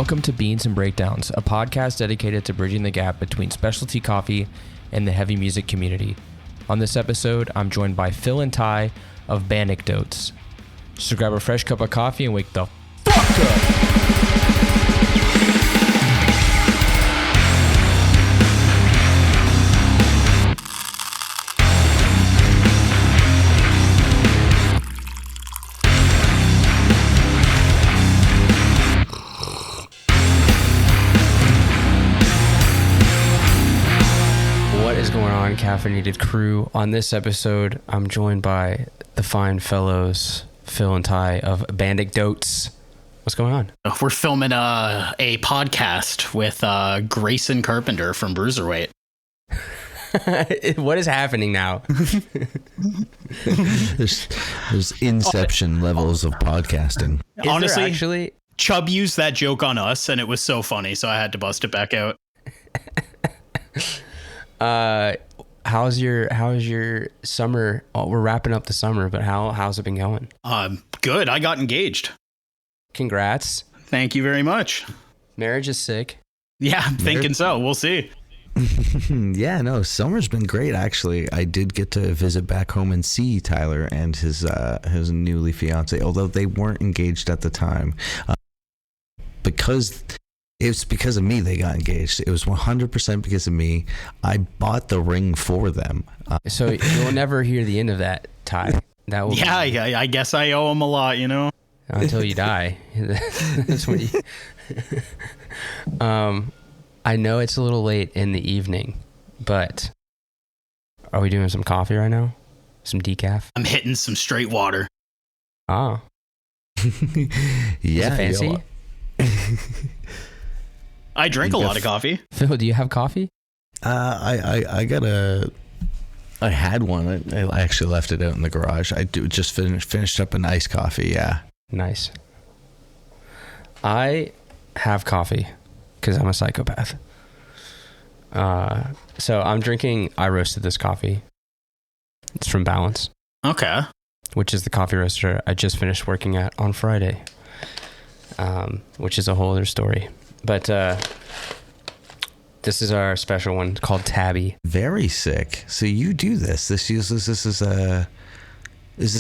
Welcome to Beans and Breakdowns, a podcast dedicated to bridging the gap between specialty coffee and the heavy music community. On this episode, I'm joined by Phill and Ty of Bandecdotes. So grab a fresh cup of coffee and wake the fuck up! Caffeinated crew. On this episode, I'm joined by the fine fellows Phill and Ty of Bandecdotes. What's going on? We're filming a podcast with Grayson Carpenter from Bruiserweight. What is happening now? there's inception levels of podcasting. Honestly, actually, Chubb used that joke on us and it was so funny, so I had to bust it back out. How's your summer? Oh, we're wrapping up the summer, but how's it been going? Good. I got engaged. Congrats. Thank you very much. Marriage is sick. Yeah, I'm thinking so. We'll see. Yeah, no, summer's been great, actually. I did get to visit back home and see Tyler and his newly fiance, although they weren't engaged at the time. It's because of me they got engaged. It was 100% because of me. I bought the ring for them. So you'll never hear the end of that, Ty. That will I guess I owe him a lot, you know? Until you die. That's what you... I know it's a little late in the evening, but are we doing some coffee right now? Some decaf? I'm hitting some straight water. Oh. Yeah. Is it fancy? I drink a lot of coffee. Phill, do you have coffee? I had one. I actually left it out in the garage. I just finished up an iced coffee. Yeah. Nice. I have coffee because I'm a psychopath. So I'm drinking. I roasted this coffee. It's from Balance. Okay. Which is the coffee roaster I just finished working at on Friday. Which is a whole other story. But this is our special one called Tabi. Very sick. So you do this. Is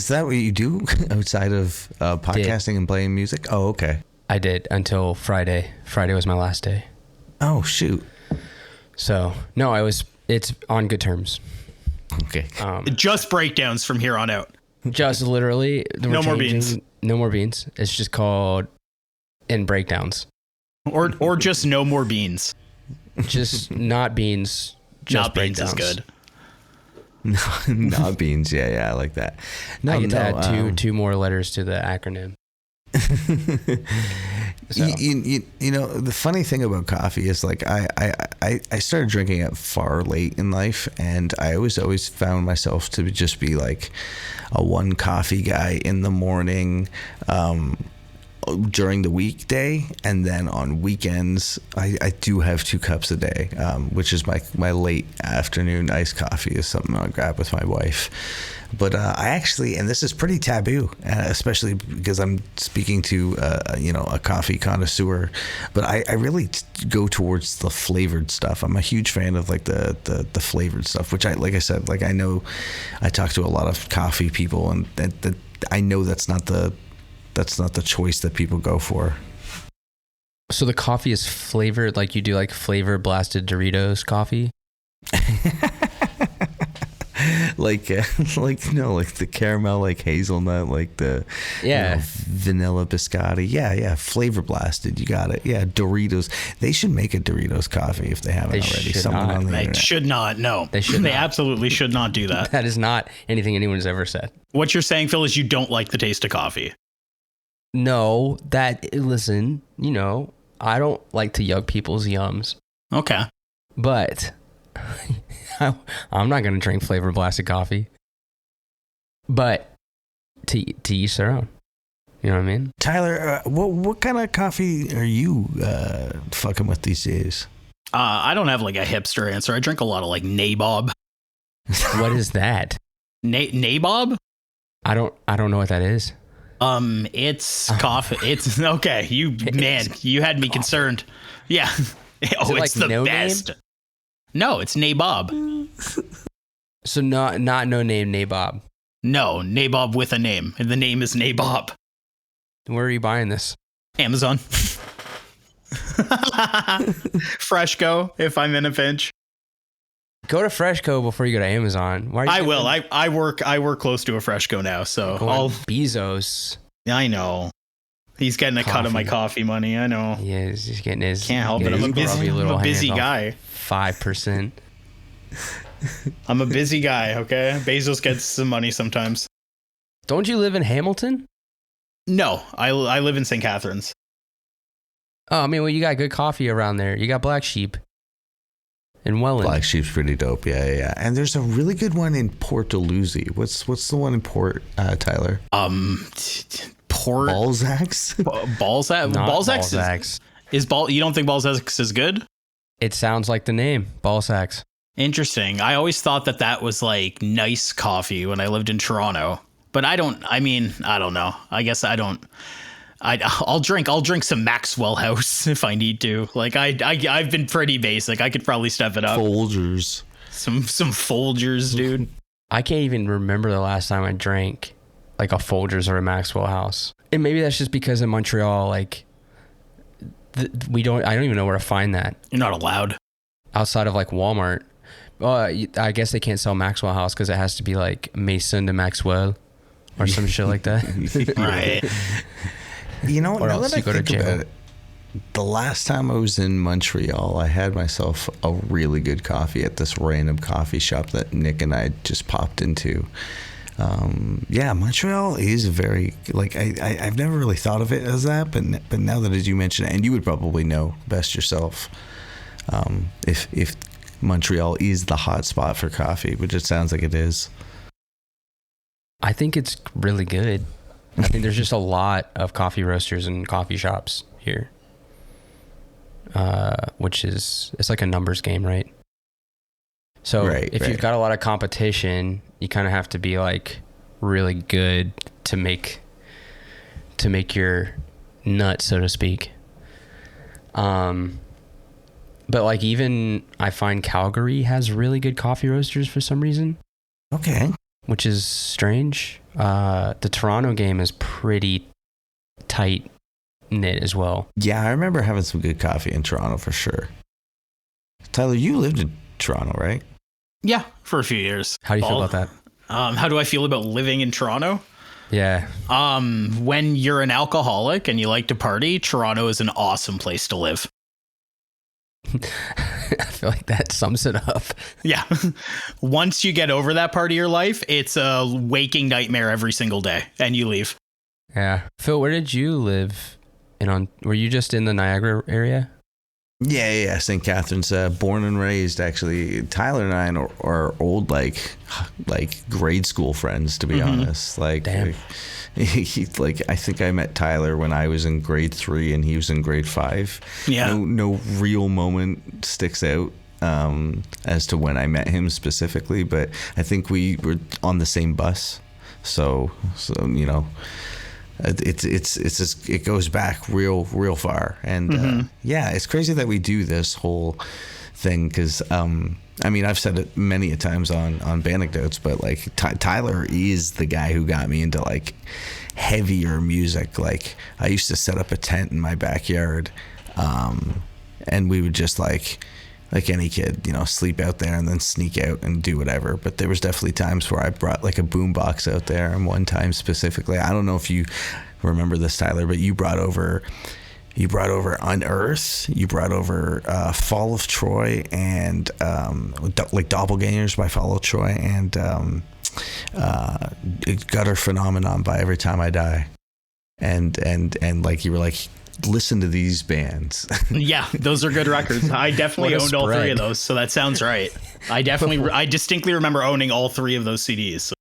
that what you do outside of podcasting and playing music? Oh, okay. I did until Friday. Friday was my last day. Oh, shoot. So no, it's on good terms. Okay. Just breakdowns from here on out. Just literally. No more beans. No more beans. It's just called in breakdowns. Or just no more beans. Just not beans. Just not beans is good. No, not beans. Yeah, I like that. No, I get to add two more letters to the acronym. So. You know, the funny thing about coffee is like I started drinking it far late in life, and I always found myself to just be like a one coffee guy in the morning, during the weekday, and then on weekends I do have 2 cups a day, which is my late afternoon iced coffee is something I'll grab with my wife. But I actually, and this is pretty taboo, especially because I'm speaking to a coffee connoisseur, but I really go towards the flavored stuff. I'm a huge fan of like the flavored stuff, which I know I talk to a lot of coffee people, and that I know that's not the choice that people go for. So the coffee is flavored, like you do like flavor blasted Doritos coffee? like the caramel, like hazelnut, like the vanilla biscotti. Yeah, flavor blasted. You got it. Yeah, Doritos. They should make a Doritos coffee if they haven't already. They should not. No, they should. They absolutely should not do that. That is not anything anyone's ever said. What you're saying, Phill, is you don't like the taste of coffee. No, listen, I don't like to yug people's yums. Okay. But I'm not going to drink flavor blasted coffee. But to each their own. You know what I mean? Tyler, what kind of coffee are you fucking with these days? I don't have like a hipster answer. I drink a lot of like nabob. What is that? Nabob? I don't know what that is. It's coffee. It's okay. You had me concerned. Yeah. Oh, it's the best. Name? No, it's Nabob. So not no name Nabob. No, Nabob with a name, and the name is Nabob. Where are you buying this? Amazon. Freshco, if I'm in a pinch. Go to Freshco before you go to Amazon. Why are you will. I work close to a Freshco now, so I'll Bezos. I know. He's getting a cut of my coffee money. I know. Yeah, he's getting his. Can't help it. I'm a busy guy. 5%. I'm a busy guy. Okay, Bezos gets some money sometimes. Don't you live in Hamilton? No, I live in St. Catharines. Oh, I mean, well, you got good coffee around there. You got Black Sheep in Welland. Black Sheep's pretty dope. Yeah. And there's a really good one in Port Dalhousie. What's the one in Port, Tyler? Port Balzac's. Balzac's is ball. You don't think Balzac's is good? It sounds like the name Balzac's. Interesting. I always thought that was like nice coffee when I lived in Toronto, but I don't know. I guess I don't. I'll drink some Maxwell House if I need to. Like I've been pretty basic. I could probably step it up. Folgers. Some Folgers, dude. I can't even remember the last time I drank like a Folgers or a Maxwell House. And maybe that's just because in Montreal, like I don't even know where to find that. You're not allowed. Outside of like Walmart. Well, I guess they can't sell Maxwell House because it has to be like Mason de Maxwell or some shit like that. Right. You know, or now else that you I go to think jail. about it, the last time I was in Montreal, I had myself a really good coffee at this random coffee shop that Nick and I just popped into. Montreal is very, like, I've never really thought of it as that, but now that as you mention it, and you would probably know best yourself, if Montreal is the hot spot for coffee, which it sounds like it is. I think it's really good. I think there's just a lot of coffee roasters and coffee shops here, it's like a numbers game, right? So if you've got a lot of competition, you kind of have to be like really good to make your nut, so to speak. But like even I find Calgary has really good coffee roasters for some reason. Okay. Which is strange. The Toronto game is pretty tight knit as well. Yeah, I remember having some good coffee in Toronto for sure. Tyler, you lived in Toronto, right? Yeah, for a few years. How do you feel about that? How do I feel about living in Toronto? Yeah. When you're an alcoholic and you like to party, Toronto is an awesome place to live. I feel like that sums it up. Yeah. Once you get over that part of your life, it's a waking nightmare every single day and you leave. Yeah. Phil, where did you live? Were you just in the Niagara area? Yeah. St. Catharines, born and raised, actually. Tyler and I are old, like grade school friends, to be honest. Like, damn. I think I met Tyler when I was in grade 3 and he was in grade 5. Yeah. No real moment sticks out as to when I met him specifically, but I think we were on the same bus. So you know, it goes back real far, and it's crazy that we do this whole thing because I mean, I've said it many a times on Bandecdotes, but like Tyler is the guy who got me into like heavier music. Like I used to set up a tent in my backyard, and we would just like any kid, you know, sleep out there and then sneak out and do whatever. But there was definitely times where I brought like a boombox out there, and one time specifically, I don't know if you remember this, Tyler, but you brought over Unearth, you brought over Fall of Troy, and like Doppelgangers by Fall of Troy, and Gutter Phenomenon by Every Time I Die, and like you were like, listen to these bands. Yeah, those are good records. I definitely owned all 3 of those, so that sounds right. I distinctly remember owning all 3 of those CDs. So.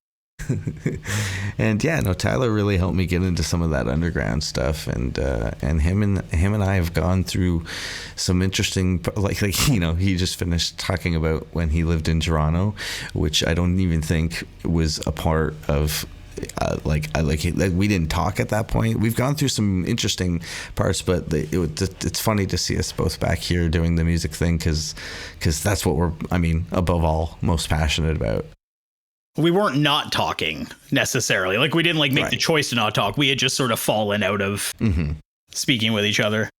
And yeah, no, Tyler really helped me get into some of that underground stuff, and him and I have gone through some interesting, like you know, he just finished talking about when he lived in Toronto, which I don't even think was a part of we didn't talk at that point. We've gone through some interesting parts, but it's funny to see us both back here doing the music thing because that's what we're, above all, most passionate about. We weren't not talking necessarily. Like, we didn't make the choice to not talk. We had just sort of fallen out of speaking with each other.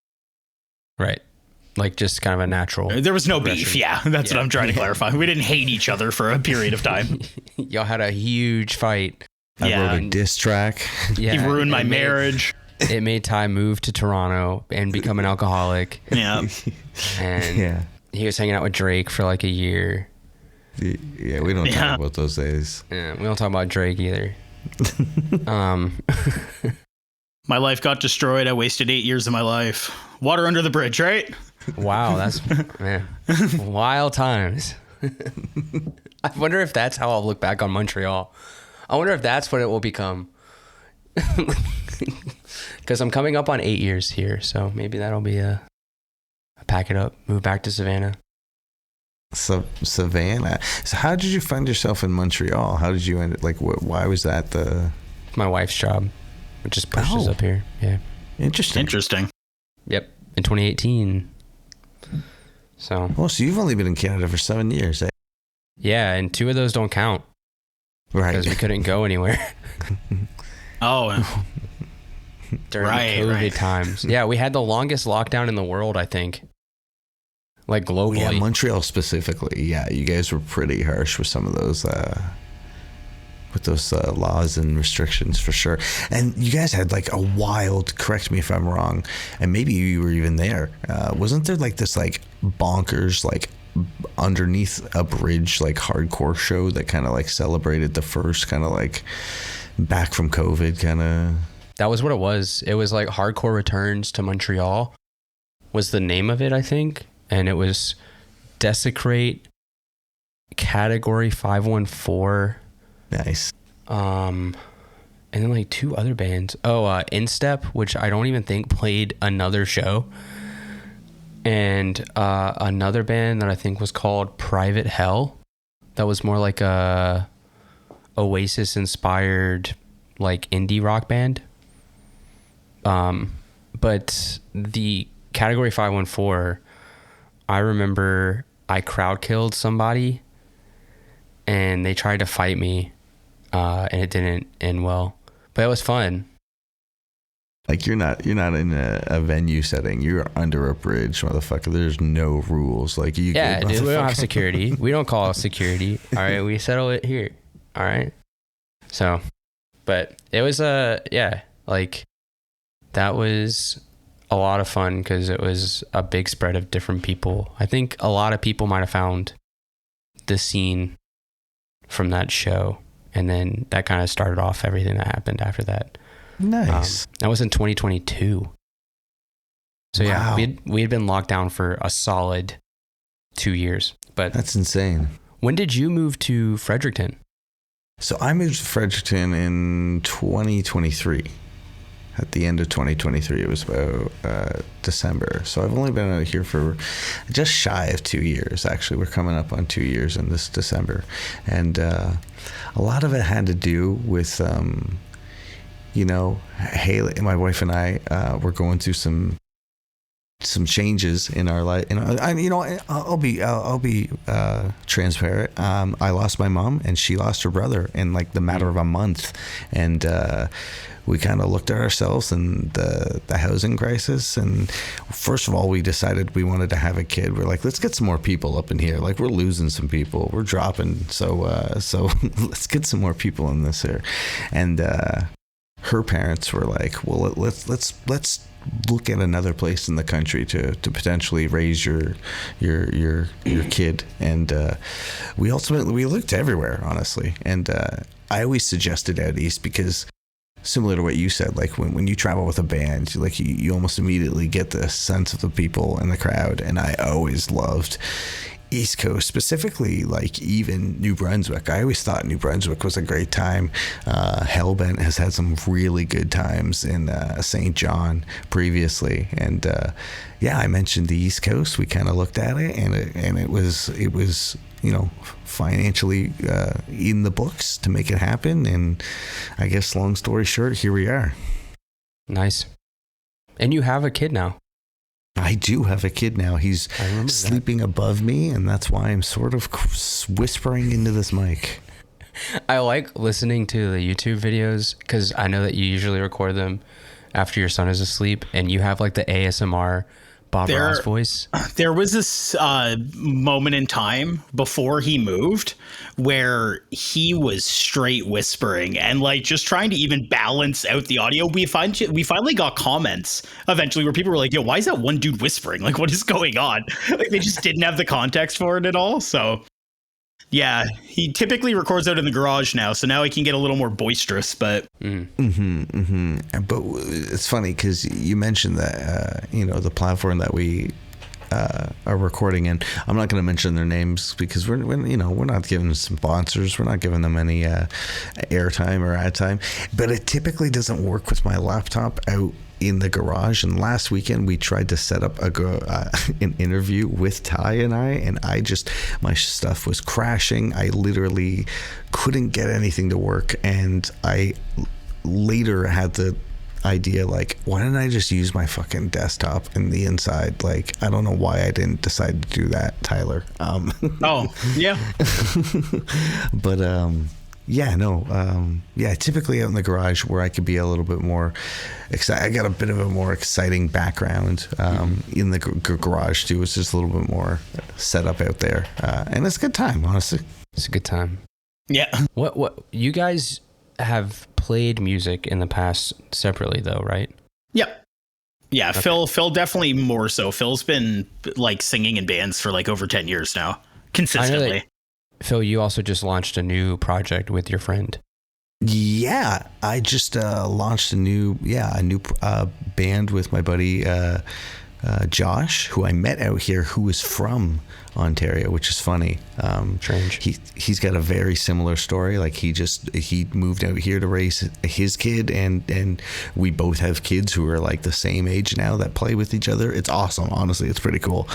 Right. Like, just kind of a natural. There was no beef. Yeah. That's what I'm trying to clarify. We didn't hate each other for a period of time. Y'all had a huge fight. I wrote a diss track. Yeah, he ruined my marriage. It made Ty move to Toronto and become an alcoholic. Yeah. And he was hanging out with Drake for like a year. Yeah, we don't talk about those days. Yeah, we don't talk about Drake either. My life got destroyed. I wasted 8 years of my life. Water under the bridge, right? Wow, that's wild times. I wonder if that's how I'll look back on Montreal. I wonder if that's what it will become. Because I'm coming up on 8 years here, so maybe that'll be a pack it up, move back to Savannah. So Savannah. So how did you find yourself in Montreal? How did you end it? Why was that my wife's job? It just pushes up here. Yeah. Interesting. Yep. In 2018. So you've only been in Canada for 7 years, eh? Yeah, and 2 of those don't count. Right. Because we couldn't go anywhere. Oh. During the COVID times. Yeah, we had the longest lockdown in the world, I think. Like globally. Yeah, Montreal specifically. Yeah, you guys were pretty harsh with some of those laws and restrictions for sure. And you guys had a wild, correct me if I'm wrong, and maybe you were even there. Wasn't there this bonkers underneath a bridge hardcore show that kind of celebrated the first kind of back from COVID kind of? That was what it was. It was Hardcore Returns to Montreal was the name of it, I think. And it was Desecrate, Category 514. Nice. And then 2 other bands. Instep, which I don't even think played another show. And another band that I think was called Private Hell. That was more like a Oasis inspired indie rock band. But the Category 514, I remember I crowd killed somebody and they tried to fight me, and it didn't end well, but it was fun. You're not in a venue setting. You're under a bridge, motherfucker. There's no rules. Dude, we don't have security. We don't call security. All right, we settle it here. All right. So, but it was that was a lot of fun because it was a big spread of different people. I think a lot of people might have found the scene from that show, and then that kind of started off everything that happened after that. Nice. That was in 2022. So wow. Yeah, we had been locked down for a solid 2 years. But that's insane. When did you move to Fredericton? So I moved to Fredericton in 2023. At the end of 2023, it was about December. So I've only been out here for just shy of 2 years. Actually, we're coming up on 2 years in this December. And a lot of it had to do with, Haley, my wife and I were going through some changes in our life. I'll be transparent. I lost my mom and she lost her brother in the matter of a month. And we kind of looked at ourselves and the housing crisis. And first of all, we decided we wanted to have a kid. We're let's get some more people up in here. We're losing some people. We're dropping. So let's get some more people in this here. And her parents were well, let's look at another place in the country to potentially raise your kid. And we looked everywhere, honestly. And I always suggested out east because, similar to what you said, when you travel with a band, you almost immediately get the sense of the people in the crowd. And I always loved East Coast, specifically like even New Brunswick. I always thought New Brunswick was a great time. Hellbent has had some really good times in St. John previously, and yeah, I mentioned the East Coast. We kind of looked at it, and it was financially in the books to make it happen. And I guess long story short, here we are. Nice. And you have a kid now. I do have a kid now. He's sleeping above me, and that's why I'm sort of whispering into this mic. I like listening to the YouTube videos because I know that you usually record them after your son is asleep, and you have like the ASMR Bob Ross voice. There was this moment in time before he moved where he was straight whispering and like just trying to even balance out the audio. We finally got comments eventually where people were like, yo, why is that one dude whispering? Like, what is going on? Like, they just didn't have the context for it at all. So yeah, he typically records out in the garage now, so now he can get a little more boisterous. But But it's funny because you mentioned that the platform that we are recording in. I'm not going to mention their names because we're not giving them sponsors. We're not giving them any airtime or ad time. But it typically doesn't work with my laptop out in the garage. And last weekend we tried to set up an interview with Ty and my stuff was crashing. I literally couldn't get anything to work, and I later had the idea, like, why didn't I just use my fucking desktop in the inside? Like, I don't know why I didn't decide to do that, Tyler. Oh yeah. But typically out in the garage where I could be a little bit more excited. I got a bit of a more exciting background in the garage too. It's just a little bit more set up out there, and it's a good time, honestly. It's a good time. Yeah. What you guys have played music in the past separately though, right? Yep. Yeah. Okay. Phill definitely more so. Phil's been like singing in bands for like over 10 years now, consistently. Phill, you also just launched a new project with your friend. Yeah, I just launched a new band with my buddy Josh, who I met out here, who is from Ontario, which is funny. Strange. He's got a very similar story. Like he moved out here to raise his kid, and we both have kids who are like the same age now that play with each other. It's awesome, honestly. It's pretty cool.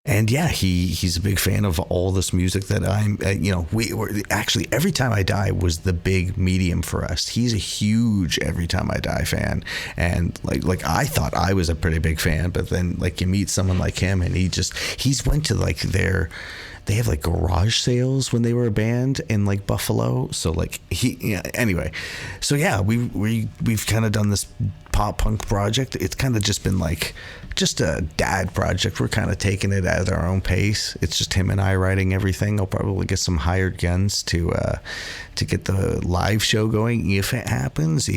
And yeah, he's a big fan of all this music that we were actually Every Time I Die was the big medium for us. He's a huge Every Time I Die fan. And like I thought I was a pretty big fan, but then like you meet someone like him and he's went to like they have like garage sales when they were a band in like Buffalo. So like anyway. So yeah, we've kind of done this pop punk project. It's kind of just been like just a dad project. We're kind of taking it at our own pace. It's just him and I writing everything. I'll probably get some hired guns to get the live show going if it happens.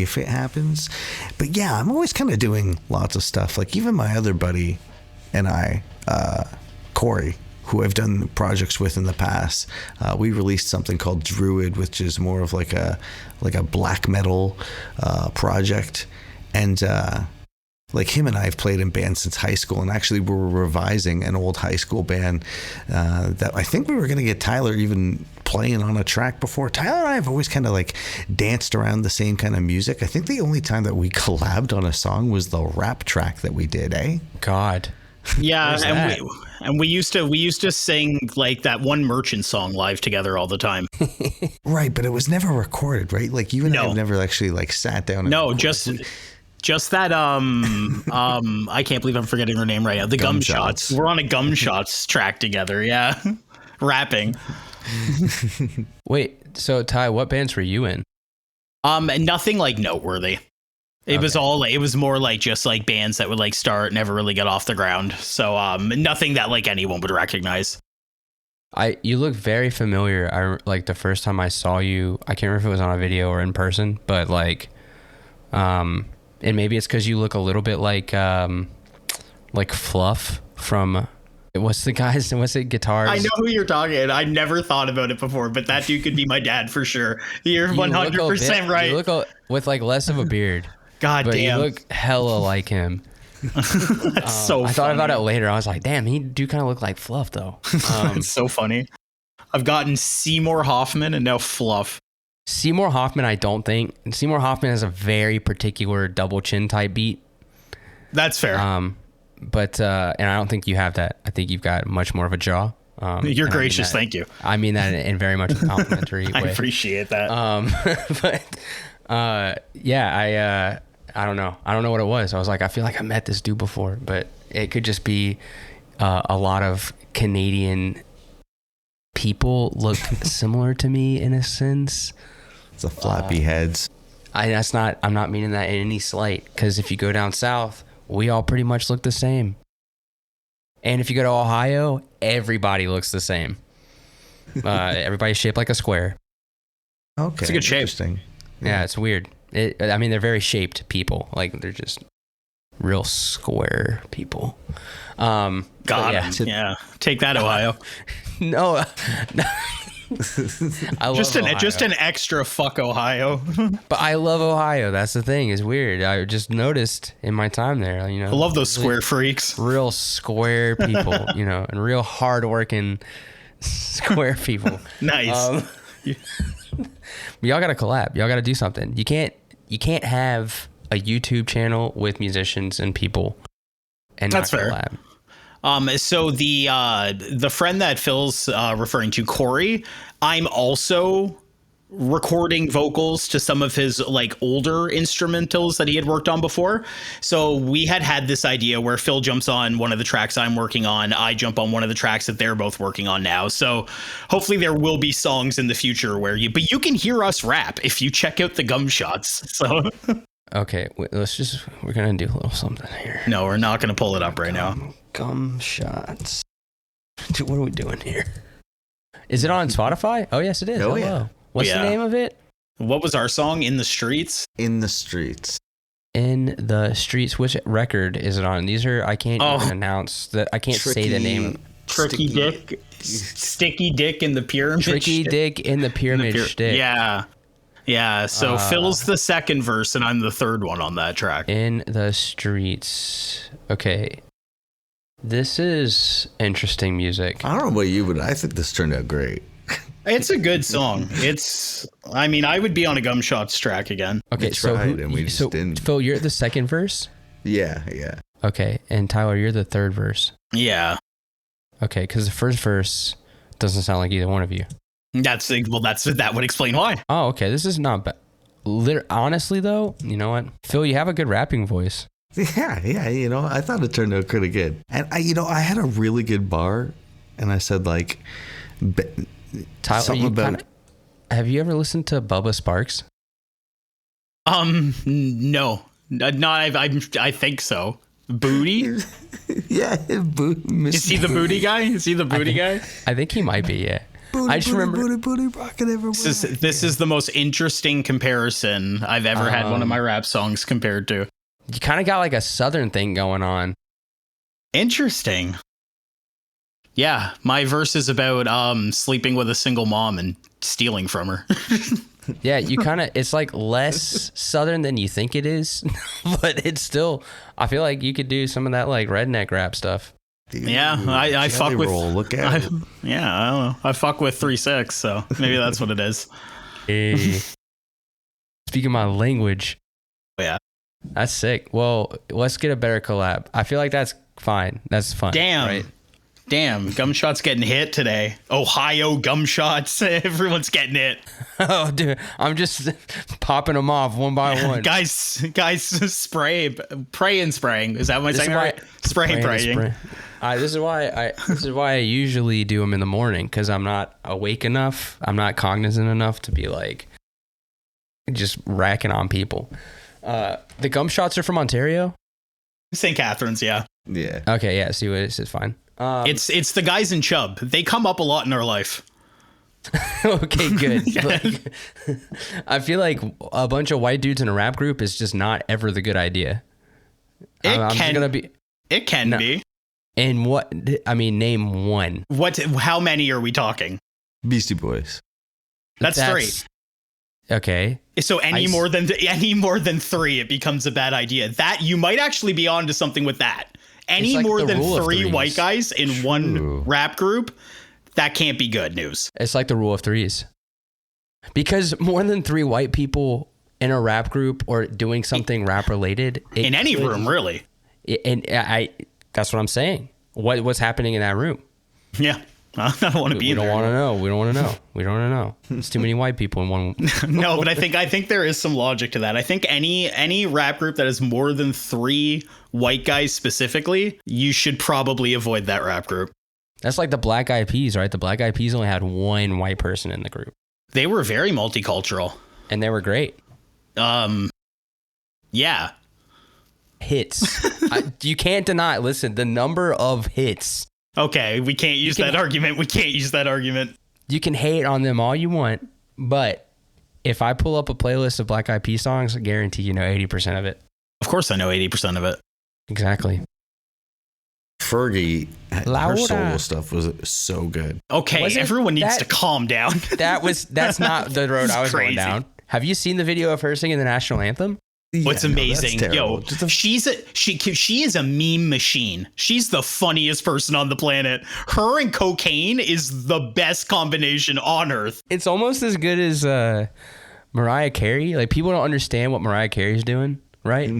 But yeah, I'm always kind of doing lots of stuff. Like even my other buddy and I, Corey, who I've done projects with in the past, we released something called Druid, which is more of like a black metal project. And like him and I have played in bands since high school, and actually we were revising an old high school band that I think we were going to get Tyler even playing on a track before. Tyler and I have always kind of like danced around the same kind of music. I think the only time that we collabed on a song was the rap track that we did, eh? God. Yeah, and we used to sing like that one Merchant song live together all the time. Right, but it was never recorded, right? Like you and I have never actually like sat down and just that I can't believe I'm forgetting her name right now. The Gumshots. We're on a Gumshots track together, yeah. Rapping. Wait, so Ty, what bands were you in? Nothing like noteworthy. It was more like just like bands that would like start, never really get off the ground. So nothing that like anyone would recognize. You look very familiar. I like the first time I saw you, I can't remember if it was on a video or in person, but like and maybe it's because you look a little bit like Fluff from what's it Guitars? I know who you're talking. I never thought about it before, but that dude could be my dad for sure. You're 100% right. You look with like less of a beard. God but damn. You look hella like him. That's so I funny. thought about it later. I was like, damn, he do kind of look like Fluff though. It's so funny. I've gotten Seymour Hoffman and now Fluff. Seymour Hoffman, I don't think. Seymour Hoffman has a very particular double chin type beat. That's fair. But and I don't think you have that. I think you've got mumuch more of a jaw. You're gracious. Thank you. I mean that in very much a complimentary I way. appreciate that. Yeah, I don't know. I don't know what it was. I was like, I feel like I met this dude before, but it could just be a lot of Canadian people look similar to me in a sense. It's a floppy heads. I'm not meaning that in any slight, because if you go down south, we all pretty much look the same. And if you go to Ohio, everybody looks the same. Everybody's shaped like a square. Okay, it's a good shape. Interesting. Yeah, it's weird. I mean, they're very shaped people. Like, they're just real square people. God, yeah. Take that, Ohio. No. I love Ohio. Just an extra fuck Ohio. But I love Ohio. That's the thing. It's weird. I just noticed in my time there, you know. I love those square freaks. Real square people, you know, and real hardworking square people. Nice. Y'all got to collab. Y'all got to do something. You can't have a YouTube channel with musicians and people and That's not fair. collab. So the friend that Phil's referring to, Corey, I'm also recording vocals to some of his like older instrumentals that he had worked on before. So we had this idea where Phill jumps on one of the tracks I'm working on. I jump on one of the tracks that they're both working on now. So hopefully there will be songs in the future where you can hear us rap if you check out the Gumshots. So Okay, we're going to do a little something here. no, we're not going to pull it up right now. Gum shots. Dude, what are we doing here? Is it on Spotify? Oh, yes, it is. Oh, Hello. yeah. What's Yeah. the name of it? What was our song? In the Streets? In the Streets. In the Streets. Which record is it on? These are, I can't even announce that. I can't say the name. Tricky Dick. Sticky Dick in the Pyramid. Tricky Dick in the Pyramid Shtick. Yeah. Yeah. So Phil's the second verse and I'm the third one on that track. In the Streets. Okay. This is interesting music. I don't know about you, but I think this turned out great. It's a good song. I would be on a Gumshots track again. Okay, We tried and we just didn't. Phil, you're at the second verse? Yeah. Okay, and Tyler, you're the third verse. Yeah. Okay, because the first verse doesn't sound like either one of you. That would explain why. Oh, okay, this is not bad. Honestly, though, you know what? Phil, you have a good rapping voice. Yeah. You know, I thought it turned out pretty good. And I had a really good bar, and I said like, Tyler, have you ever listened to Bubba Sparks? No, I think so. Booty? Yeah, Is he the booty guy? I think he might be. Yeah. Booty, I just remember. booty, rocking everywhere. This is the most interesting comparison I've ever had one of my rap songs compared to. You kind of got like a southern thing going on. Interesting. Yeah, my verse is about sleeping with a single mom and stealing from her. Yeah, you kind of, it's like less southern than you think it is, but it's still, I feel like you could do some of that like redneck rap stuff. Dude, Yeah, I fuck with. roll. Look at it. Yeah, I don't know. I fuck with 3-6, so maybe that's what it is. Hey. Speaking my language. Yeah. That's sick. Well, let's get a better collab. I feel like that's fine. That's fun. Damn. Right? Damn, Gumshots getting hit today. Ohio Gumshots. Everyone's getting hit. Oh, dude, I'm just popping them off one by one. Guys, pray and spraying. Is that what I'm saying? Right? Spray and praying. This is why I usually do them in the morning, because I'm not awake enough. I'm not cognizant enough to be like just racking on people. The Gumshots are from Ontario. St. Catharines, yeah. Yeah. Okay, yeah. See what it is. It's fine. It's the guys in Chubb. They come up a lot in our life. Okay, good. Like, I feel like a bunch of white dudes in a rap group is just not ever the good idea. It can be. And what? I mean, name one. How many are we talking? Beastie Boys. That's 3. Okay. So any more than 3, it becomes a bad idea. That you might actually be onto something with that. Any like more the than rule of 3 threes. white guys in one rap group, that can't be good news. It's like the rule of threes. Because more than 3 white people in a rap group or doing something rap related. In any room, really. And that's what I'm saying. What's happening in that room? Yeah. I don't want to be there. We don't want to know. We don't want to know. It's too many white people in one. No, but I think there is some logic to that. I think any rap group that has more than 3 white guys specifically, you should probably avoid that rap group. That's like the Black Eyed Peas, right? The Black Eyed Peas only had 1 white person in the group. They were very multicultural. And they were great. Yeah. Hits. You can't deny. Listen, the number of hits. Okay, we can't use that argument. We can't use that argument. You can hate on them all you want, but if I pull up a playlist of Black Eyed Peas songs, I guarantee you know 80% of it. Of course I know 80% of it. Exactly. Fergie, Laura. her solo stuff was so good. Okay, everyone needs to calm down. That's not the road I was going crazy. down. Have you seen the video of her singing the national anthem? What's amazing, yo, she is a meme machine. She's the funniest person on the planet. Her and cocaine is the best combination on earth. It's almost as good as Mariah Carey. Like, people don't understand what Mariah Carey's doing, right?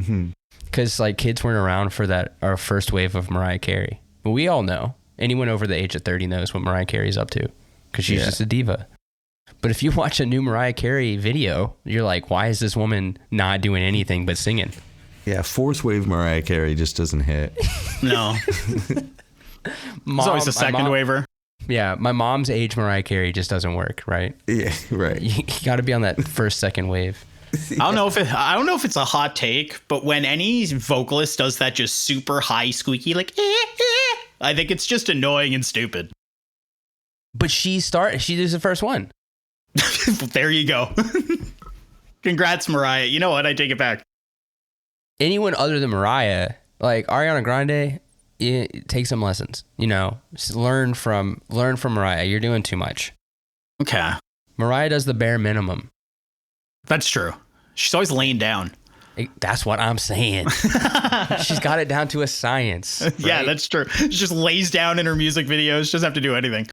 Because like kids weren't around for our first wave of Mariah Carey, but we all know. Anyone over the age of 30 knows what Mariah Carey's up to because she's just a diva. But if you watch a new Mariah Carey video, you're like, why is this woman not doing anything but singing? Yeah, 4th wave Mariah Carey just doesn't hit. No. There's always a second waver. Yeah, my mom's age Mariah Carey just doesn't work, right? Yeah, right. You got to be on that first, second wave. I don't know if it's a hot take, but when any vocalist does that just super high squeaky like I think it's just annoying and stupid. But she is the first one. There you go. Congrats, Mariah. You know what? I take it back. Anyone other than Mariah, like Ariana Grande, take some lessons. You know, learn from Mariah. You're doing too much. Okay. Mariah does the bare minimum. That's true. She's always laying down. That's what I'm saying. She's got it down to a science. Right? Yeah, that's true. She just lays down in her music videos. She doesn't have to do anything.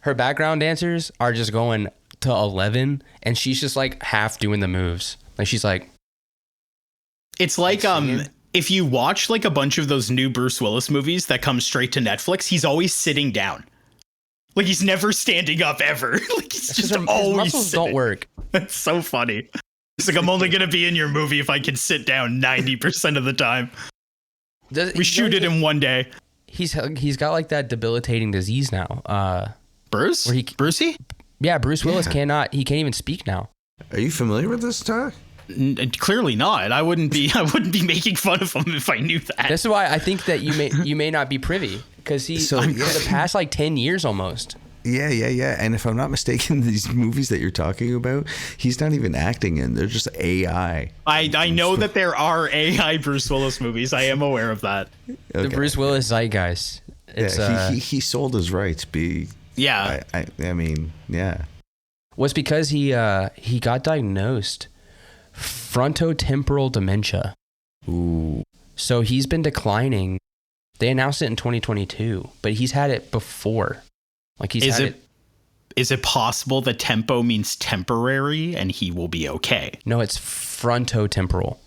Her background dancers are just going to 11 and she's just like half doing the moves. Like she's like, it's like if you watch like a bunch of those new Bruce Willis movies that come straight to Netflix, he's always sitting down. Like he's never standing up ever. Like he's just always his muscles sitting. Don't work. That's so funny. It's like, I'm only gonna be in your movie if I can sit down 90% of the time. We shoot it in one day. He's got like that debilitating disease now. Bruce? Brucey? Yeah, Bruce Willis can't even speak now. Are you familiar with this, Ty? Clearly not. I wouldn't be making fun of him if I knew that. This is why I think that you may not be privy because for the past like 10 years almost. Yeah. And if I'm not mistaken, these movies that you're talking about, he's not even acting in. They're just AI. I know that there are AI Bruce Willis movies. I am aware of that. Okay. The Bruce Willis zeitgeist. It's, he sold his rights. Yeah. I mean, yeah. Was because he got diagnosed frontotemporal dementia. Ooh. So he's been declining. They announced it in 2022, but he's had it before. Like is it possible that tempo means temporary and he will be okay? No, it's frontotemporal.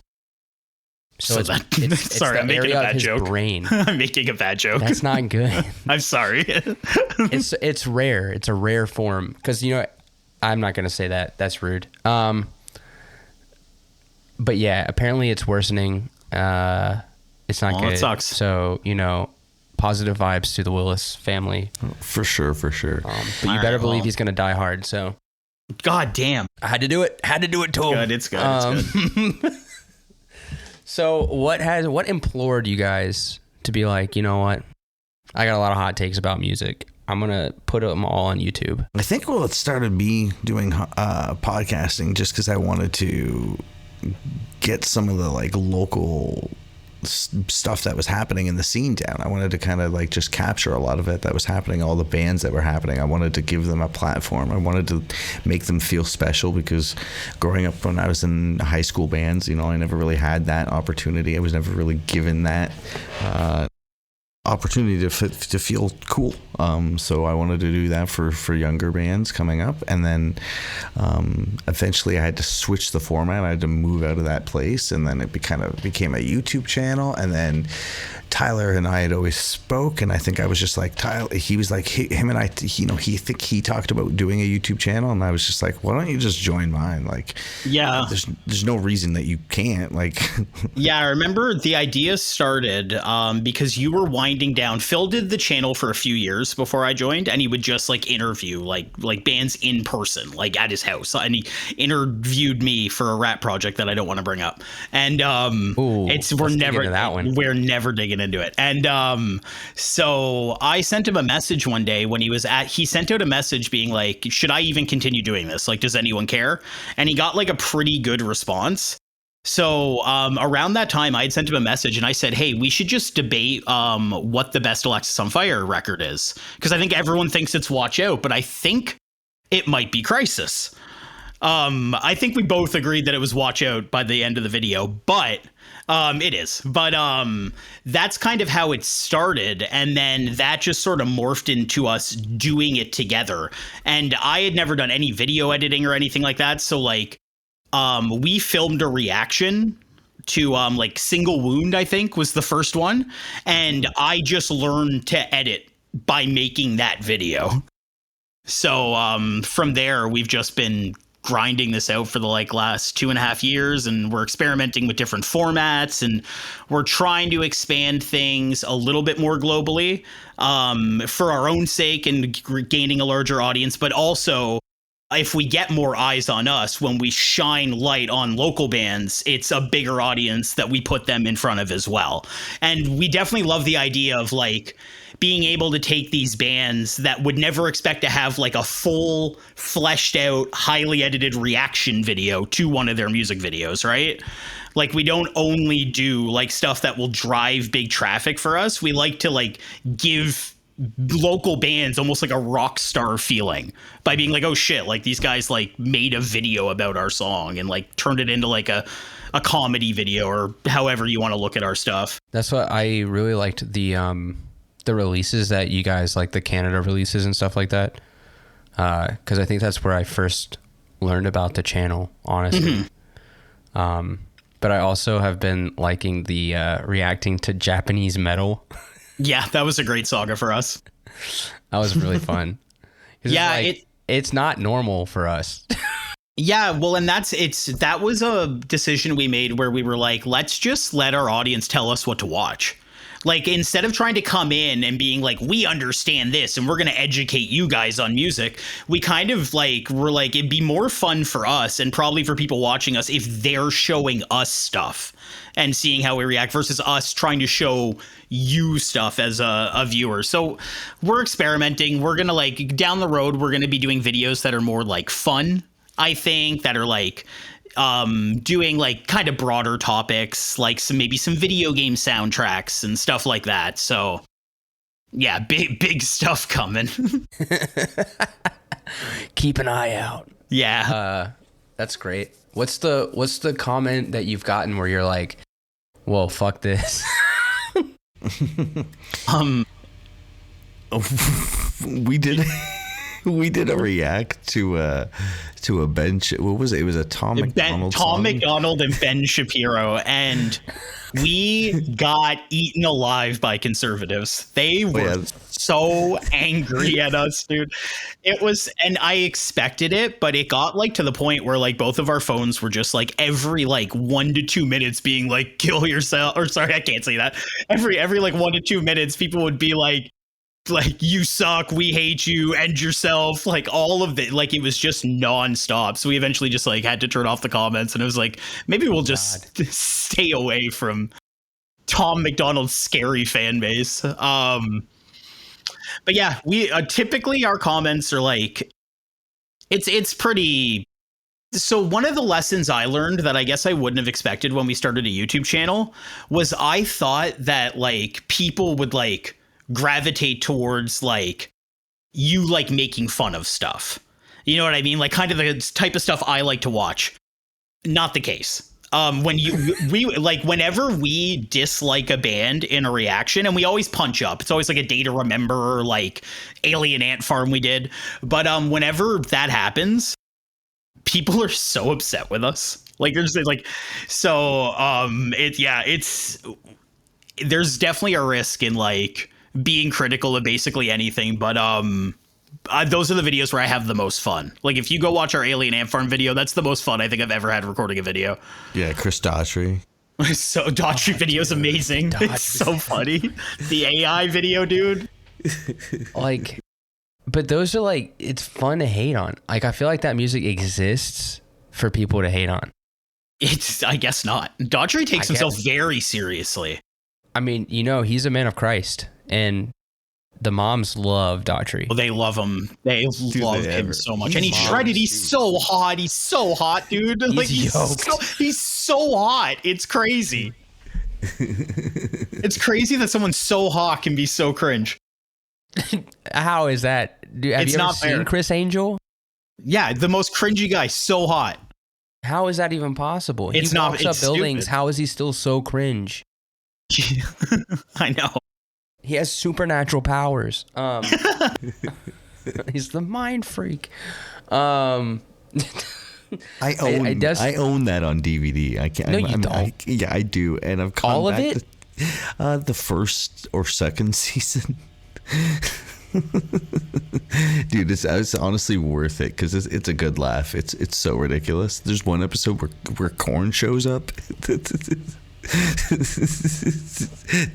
So it's sorry, I'm making a bad joke. Brain. I'm making a bad joke. That's not good. I'm sorry. It's rare. It's a rare form because I'm not gonna say that. That's rude. But yeah, apparently it's worsening. It's not good. It sucks. So positive vibes to the Willis family. For sure. But you better believe he's gonna die hard. So. God damn. I had to do it. To him. It's good. It's good. So what implored you guys to be like, you know what? I got a lot of hot takes about music. I'm going to put them all on YouTube. I think it started me doing podcasting just because I wanted to get some of the like local stuff that was happening in the scene down. I wanted to kind of like just capture a lot of it that was happening, all the bands that were happening. I wanted to give them a platform. I wanted to make them feel special, because growing up when I was in high school bands, I never really had that opportunity. I was never really given that opportunity to feel cool. So I wanted to do that for younger bands coming up. And then eventually I had to switch the format. I had to move out of that place, and then it became a YouTube channel. And then Tyler and I had always spoke, and I think I was just like, Tyler, he was like, him and I, he talked about doing a YouTube channel, and I was just like, why don't you just join mine? Like, yeah, there's no reason that you can't. Like, yeah, I remember the idea started because you were winding down. Phill did the channel for a few years before I joined, and he would just like interview like bands in person, like at his house, and he interviewed me for a rap project that I don't want to bring up. And we're never digging into it. And so I sent him a message one day when he sent out a message being like, should I even continue doing this? Like, does anyone care? And he got like a pretty good response. So around that time, I had sent him a message and I said, hey, we should just debate what the best Alexis on Fire record is. Because I think everyone thinks it's Watch Out, but I think it might be Crisis. I think we both agreed that it was Watch Out by the end of the video, but it is. But that's kind of how it started. And then that just sort of morphed into us doing it together. And I had never done any video editing or anything like that. So like, we filmed a reaction to like Single Wound, I think was the first one. And I just learned to edit by making that video. So from there, we've just been grinding this out for the like last 2.5 years, and we're experimenting with different formats, and we're trying to expand things a little bit more globally for our own sake and gaining a larger audience, but also if we get more eyes on us when we shine light on local bands, it's a bigger audience that we put them in front of as well. And we definitely love the idea of like being able to take these bands that would never expect to have like a full fleshed out, highly edited reaction video to one of their music videos, right? Like we don't only do like stuff that will drive big traffic for us. We like to like give local bands almost like a rock star feeling by being like, oh shit, like these guys like made a video about our song and like turned it into like a comedy video or however you want to look at our stuff. That's what I really liked, the releases that you guys, like the Canada releases and stuff like that, because I think that's where I first learned about the channel, honestly. But I also have been liking the reacting to Japanese metal. Yeah, that was a great saga for us. That was really fun. Yeah, it's not normal for us. Yeah, well, and that was a decision we made where we were like, let's just let our audience tell us what to watch. Like, instead of trying to come in and being like, we understand this and we're going to educate you guys on music, we kind of like, we're like, it'd be more fun for us and probably for people watching us if they're showing us stuff and seeing how we react versus us trying to show you stuff as a viewer. So we're experimenting. We're going to like down the road, we're going to be doing videos that are more like fun, I think, that are like doing like kind of broader topics, like maybe some video game soundtracks and stuff like that. So yeah, big stuff coming. Keep an eye out. Yeah. That's great. What's the comment that you've gotten where you're like, whoa, fuck this? We did a react to a Ben. What was it? It was a Tom McDonald song. Tom McDonald and Ben Shapiro, and we got eaten alive by conservatives. They were so angry at us, dude. It was, and I expected it, but it got like to the point where like both of our phones were just like every like 1 to 2 minutes being like, kill yourself, or sorry, I can't say that. Every like 1 to 2 minutes, people would be like, you suck, we hate you, end yourself, like all of it. Like it was just nonstop. So we eventually just like had to turn off the comments, and it was like, maybe we'll just stay away from Tom McDonald's scary fan base. But yeah, we typically our comments are like, it's pretty So one of the lessons I learned that I guess I wouldn't have expected when we started a YouTube channel was I thought that like people would like gravitate towards like you like making fun of stuff. You know what I mean? Like kind of the type of stuff I like to watch. Not the case. Whenever we dislike a band in a reaction, and we always punch up, it's always like a Day to Remember or like Alien Ant Farm we did. But whenever that happens, people are so upset with us. Like there's like, so it's there's definitely a risk in like being critical of basically anything. But those are the videos where I have the most fun. Like if you go watch our Alien Ant Farm video, that's the most fun I think I've ever had recording a video. Yeah, Chris Daughtry. So Daughtry video is amazing. It's so funny. The AI video, dude. Like, but those are like, it's fun to hate on. Like I feel like that music exists for people to hate on. It's, I guess not. Daughtry takes himself very seriously. I mean, you know, he's a man of Christ, and the moms love Daughtry. Well, they love him. They love him so much. And he's shredded. He's so hot. He's so hot, dude. He's so hot. It's crazy. It's crazy that someone so hot can be so cringe. How is that? Have you ever seen Chris Angel? Yeah, the most cringy guy. So hot. How is that even possible? He walks up buildings. Stupid. How is he still so cringe? I know. He has supernatural powers. He's the mind freak. I own that on DVD. I can't. No, you don't. Yeah, I do, and I've come all back of it. The first or second season. Dude, it's honestly worth it because it's a good laugh. It's so ridiculous. There's one episode where Korn shows up.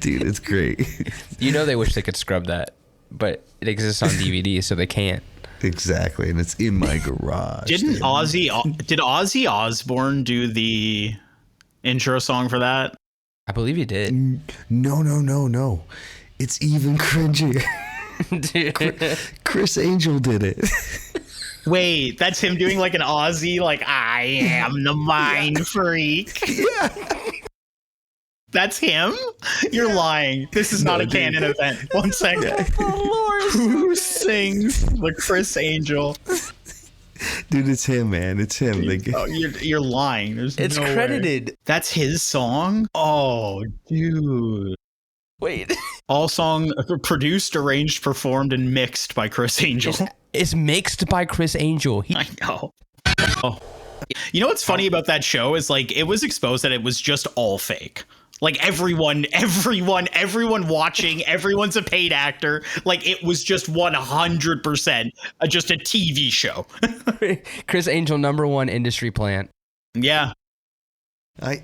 Dude, it's great. You know they wish they could scrub that, but it exists on DVD, so they can't. Exactly, and it's in my garage. Did Ozzy Osbourne do the intro song for that? I believe he did. No. It's even cringier. Chris Angel did it. Wait, that's him doing like an Ozzy, like I am the mind freak. Yeah. That's him? You're lying. This is not a canon event. 1 second. Yeah. Oh, Lord. Who sings the Chris Angel? Dude, it's him, man. It's him. You're lying. It's no credited. Way. That's his song? Oh, dude. Wait. All song produced, arranged, performed, and mixed by Chris Angel. It's mixed by Chris Angel. I know. Oh. You know what's funny about that show is like it was exposed that it was just all fake. Like everyone watching, everyone's a paid actor. Like it was just 100% just a TV show. Chris Angel, #1 industry plant. Yeah. I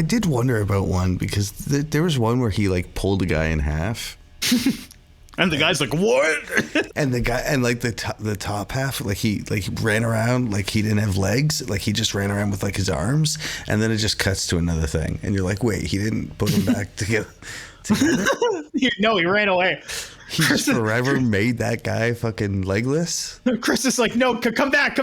did wonder about one because there was one where he like pulled a guy in half. And the guy's like, what? And the guy, and like the top half, like he ran around like he didn't have legs, like he just ran around with like his arms, and then it just cuts to another thing, and you're like, wait, he didn't put them back together? No, he ran away. He just forever made that guy fucking legless. Chris is like, no, come back.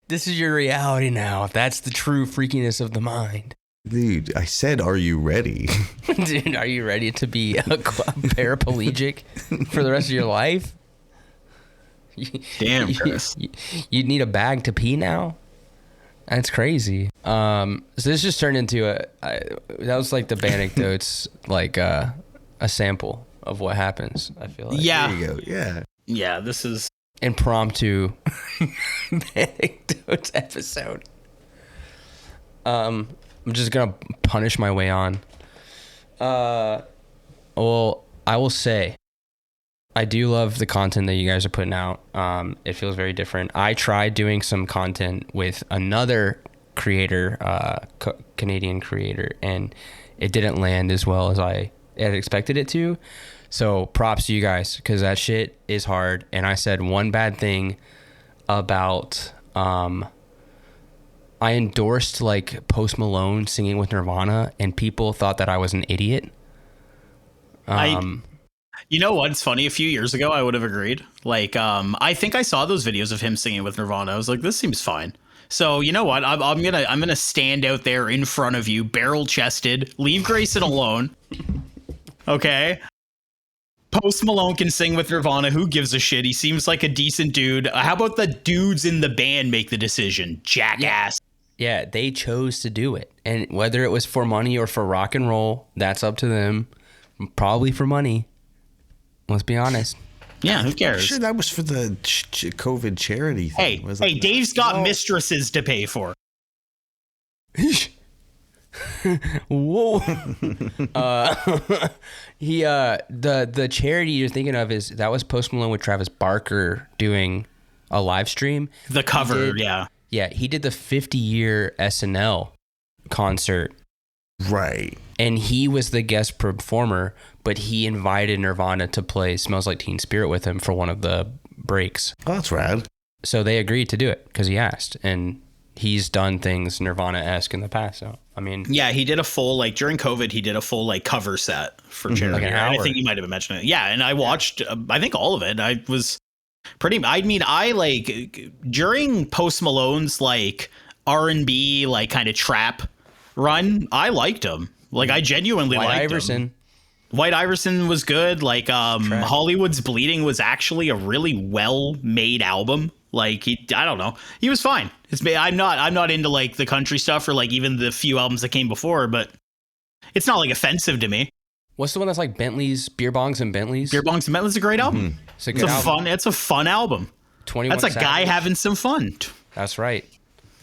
This is your reality now. That's the true freakiness of the mind. Dude, I said, are you ready? Dude, are you ready to be a paraplegic for the rest of your life? Damn, Chris. You need a bag to pee now? That's crazy. So this just turned into that was like the Bandecdotes, like a sample of what happens, I feel like. Yeah. There you go. Yeah. Yeah, this is impromptu Bandecdotes episode. I'm just gonna punish my way on. Well, I will say, I do love the content that you guys are putting out. It feels very different. I tried doing some content with another creator, Canadian creator, and it didn't land as well as I had expected it to. So props to you guys, because that shit is hard. And I said one bad thing about I endorsed like Post Malone singing with Nirvana, and people thought that I was an idiot. You know what's funny? A few years ago, I would have agreed. Like, I think I saw those videos of him singing with Nirvana. I was like, this seems fine. So you know what? I'm gonna stand out there in front of you, barrel chested. Leave Grayson alone. Okay. Post Malone can sing with Nirvana. Who gives a shit? He seems like a decent dude. How about the dudes in the band make the decision? Jackass. Yeah, they chose to do it. And whether it was for money or for rock and roll, that's up to them. Probably for money. Let's be honest. Yeah, who cares? I'm sure that was for the COVID charity thing. Hey, Dave's got mistresses to pay for. Whoa. The charity you're thinking of that was Post Malone with Travis Barker doing a live stream. The cover, yeah. Yeah, he did the 50-year SNL concert. Right. And he was the guest performer, but he invited Nirvana to play Smells Like Teen Spirit with him for one of the breaks. Oh, that's rad. So they agreed to do it because he asked. And he's done things Nirvana-esque in the past. So, I mean... Yeah, he did a full, during COVID, he did a full, cover set for charity. Like an hour. I think you might have mentioned it. Yeah, and I watched, I think all of it. I was during Post Malone's, R&B, kind of trap run, I liked him. I genuinely liked him. White Iverson was good. Hollywood's Bleeding was actually a really well-made album. I don't know. He was fine. I'm not into the country stuff or even the few albums that came before, but it's not offensive to me. What's the one that's Bentley's, Beer Bongs and Bentleys? Beer Bongs and Bentleys is a great album. Mm-hmm. It's a fun album. 21 That's a Savage. guy having some fun. That's right.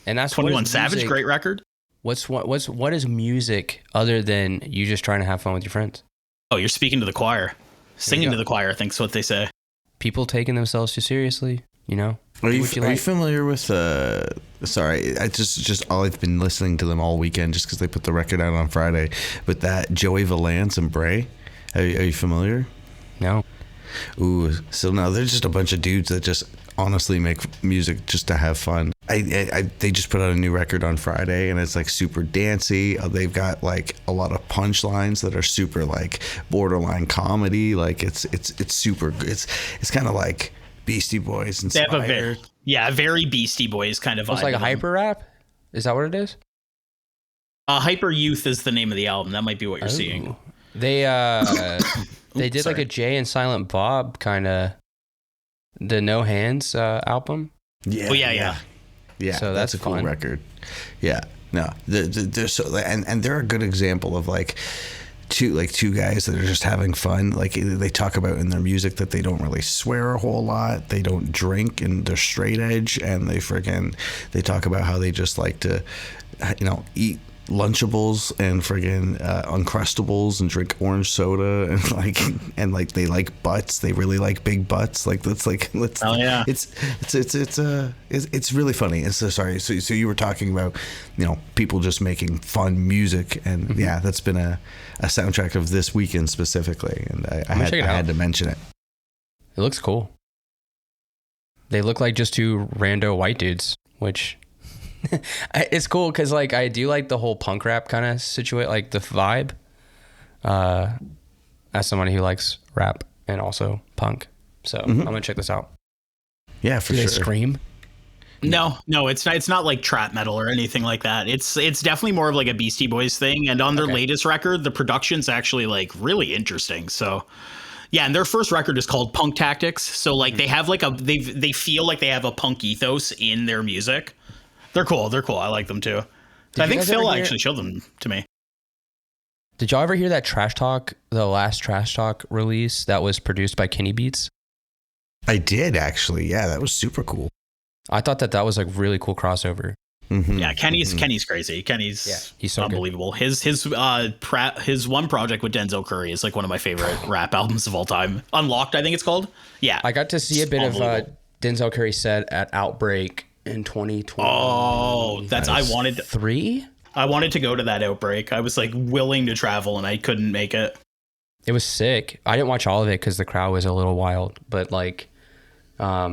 And that's 21 Savage, great record. What is music other than you just trying to have fun with your friends? Oh, you're speaking to the choir. Singing to the choir, I think's what they say. People taking themselves too seriously, Are you familiar with sorry, I just I've been listening to them all weekend just because they put the record out on Friday. But that Joey Valance and Bray, are you familiar? No. Ooh, so no, they're just a bunch of dudes that just honestly make music just to have fun. They just put out a new record on Friday and it's super dancey. They've got a lot of punchlines that are super borderline comedy. It's super. It's kind of like Beastie Boys inspired. They have a very Beastie Boys kind of vibe. It's like a hyper rap? Is that what it is? Hyper Youth is the name of the album. That might be what you're seeing. They they did a Jay and Silent Bob kind of the No Hands album. Yeah. Oh yeah. Yeah, so that's a cool fun. record. Yeah, no, they're so and they're a good example of two guys that are just having fun. They talk about in their music that they don't really swear a whole lot. They don't drink and they're straight edge, and they talk about how they just like to, eat Lunchables and Uncrustables and drink orange soda and they like butts. They really like big butts. Oh yeah. It's really funny. And so sorry. So you were talking about people just making fun music, and yeah, that's been a soundtrack of this weekend specifically, and I had to mention it. It looks cool. They look like just two rando white dudes, which. It's cool because I do like the whole punk rap kind of situation, the vibe. As someone who likes rap and also punk, so I'm gonna check this out. Yeah, for sure. They scream? No, it's not like trap metal or anything like that. It's definitely more of a Beastie Boys thing. And on their latest record, the production's actually really interesting. So. Yeah, and their first record is called Punk Tactics. So they have they feel like they have a punk ethos in their music. They're cool. I like them too. I think Phill actually showed them to me. Did y'all ever hear that the last Trash Talk release that was produced by Kenny Beats? I did actually. Yeah, that was super cool. I thought that was really cool crossover. Mm-hmm. Yeah, Kenny's crazy. He's so unbelievable. Good. His one project with Denzel Curry is one of my favorite rap albums of all time. Unlocked, I think it's called. Yeah, I got to see a bit of Denzel Curry set at Outbreak in 2020. Oh, I wanted to go to that Outbreak. I was willing to travel and I couldn't make it. It was sick. I didn't watch all of it because the crowd was a little wild, but yeah, I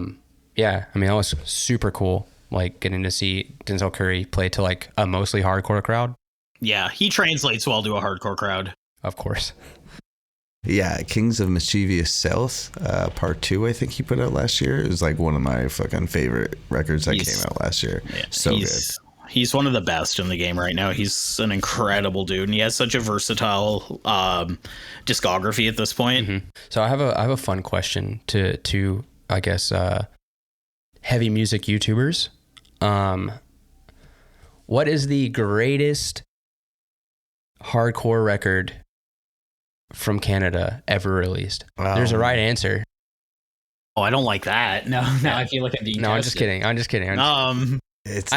mean, that was super cool. Getting to see Denzel Curry play to a mostly hardcore crowd. Yeah, he translates well to a hardcore crowd. Of course. Yeah, Kings of Mischievous South, Part 2, I think he put out last year. It was like one of my fucking favorite records that came out last year. Yeah, so good. He's one of the best in the game right now. He's an incredible dude, and he has such a versatile discography at this point. Mm-hmm. So I have a fun question to I guess heavy music YouTubers. What is the greatest hardcore record from Canada ever released? Wow. There's a right answer. Oh, I don't like that. No, I feel like I'm being No, I'm just kidding. It's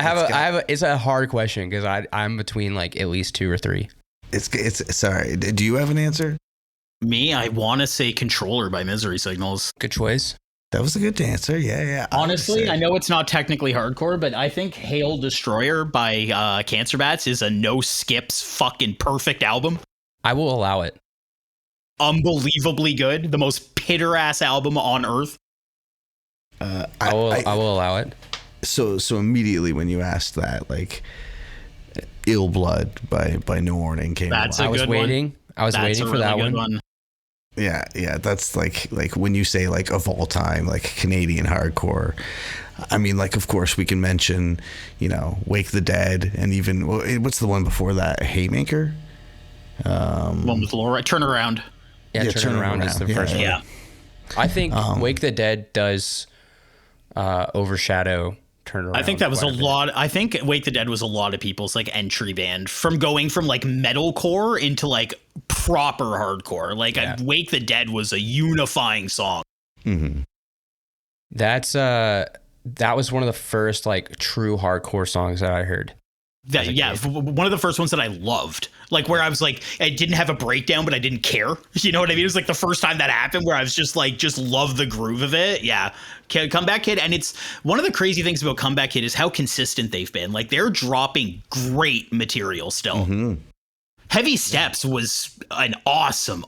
a hard question because I'm between like at least 2 or 3. It's sorry. Do you have an answer? Me, I want to say Controller by Misery Signals. Good choice. That was a good answer. Yeah. Honestly, I know it's not technically hardcore, but I think Hail Destroyer by Cancer Bats is a no skips fucking perfect album. I will allow it. Unbelievably good. The most pitter ass album on earth. I will allow it. So immediately when you asked that, like, Ill Blood by No Warning came out. I was waiting for that one. Yeah, that's like when you say like of all time, like Canadian hardcore. I mean, like, of course we can mention, Wake the Dead, and even what's the one before that? Haymaker. One with Laura. Turn Around. Yeah, Turn Around is the first one. Yeah, I think Wake the Dead does overshadow Turn Around. I think that was a lot. I think Wake the Dead was a lot of people's like entry band from going from like metalcore into like proper hardcore. Like Wake the Dead was a unifying song. Mm-hmm. That was one of the first like true hardcore songs that I heard. One of the first ones that I loved, like where I was like, I didn't have a breakdown, but I didn't care. You know what I mean? It was like the first time that happened where I was just love the groove of it. Yeah. Comeback Kid. And it's one of the crazy things about Comeback Kid is how consistent they've been. Like they're dropping great material still. Mm-hmm. Heavy Steps was an awesome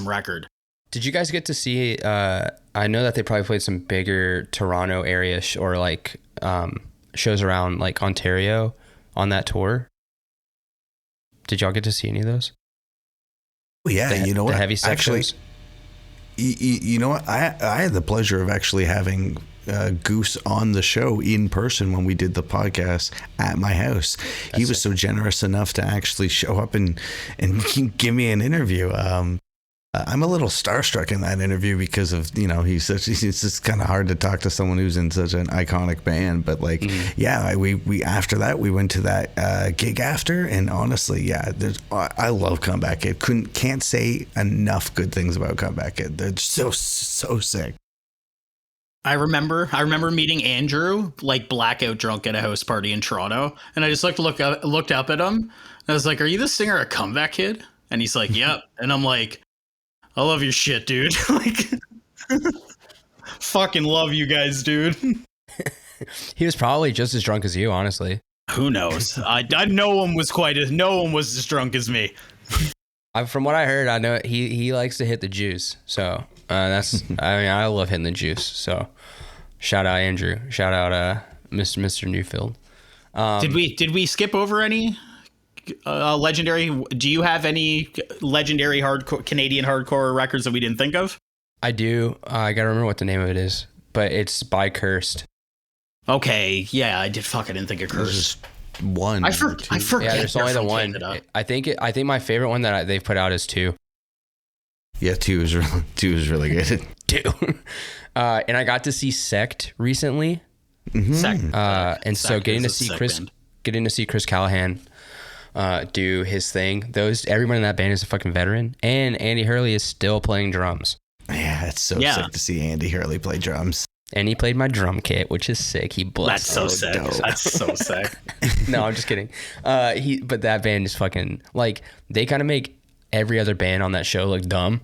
record. Did you guys get to see, I know that they probably played some bigger Toronto area or like shows around like Ontario on that tour. Did y'all get to see any of those? Yeah, you know what? The heavy sections. You know what? I had the pleasure of actually having Goose on the show in person when we did the podcast at my house. He was so generous enough to actually show up and give me an interview. I'm a little starstruck in that interview because of, it's just kind of hard to talk to someone who's in such an iconic band. But like, we after that, we went to that gig after. And honestly, I love Comeback Kid. Can't say enough good things about Comeback Kid. They're so sick. I remember meeting Andrew like blackout drunk at a house party in Toronto. And I just looked up at him. And I was like, "Are you the singer of Comeback Kid?" And he's like, "Yep." And I'm like, I love your shit, dude. Like, fucking love you guys, dude. He was probably just as drunk as you, honestly. Who knows? No one was as drunk as me. From what I heard, I know he likes to hit the juice. So I love hitting the juice. So shout out Andrew. Shout out Mr. Newfield. Did we skip over any? Legendary. Do you have any legendary Canadian hardcore records that we didn't think of? I do. I gotta remember what the name of it is, but it's by Cursed. Okay, yeah, I didn't think of Cursed. One. I forget. Yeah, there's only the one. Canada. I think my favorite one that they've put out is 2. Yeah, 2 is really good. 2. And I got to see Sect recently. Mm-hmm. And so getting to see Chris Callahan do his thing. Everyone in that band is a fucking veteran, and Andy Hurley is still playing drums. Yeah, it's so sick to see Andy Hurley play drums. And he played my drum kit, which is sick. He blessed. That's so sick. Dope. That's so sick. No, I'm just kidding. But that band is fucking like, they kind of make every other band on that show look dumb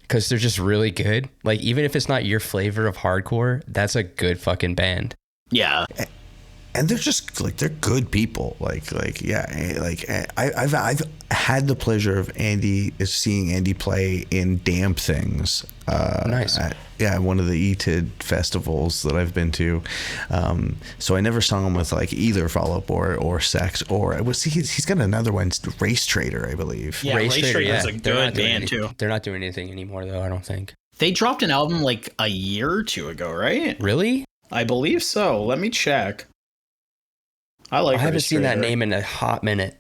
because they're just really good. Like, even if it's not your flavor of hardcore, that's a good fucking band. Yeah. and they're just like, they're good people. I've had the pleasure of seeing Andy play in Damn Things. Nice. At one of the ETID festivals that I've been to. So I never saw him with like either Fall Out Boy or Sex, or he's got another one, Race Trader, I believe. Yeah, Race Trader is a good band too. They're not doing anything anymore though, I don't think. They dropped an album like a year or two ago, right? Really? I believe so. Let me check. I haven't seen that name in a hot minute.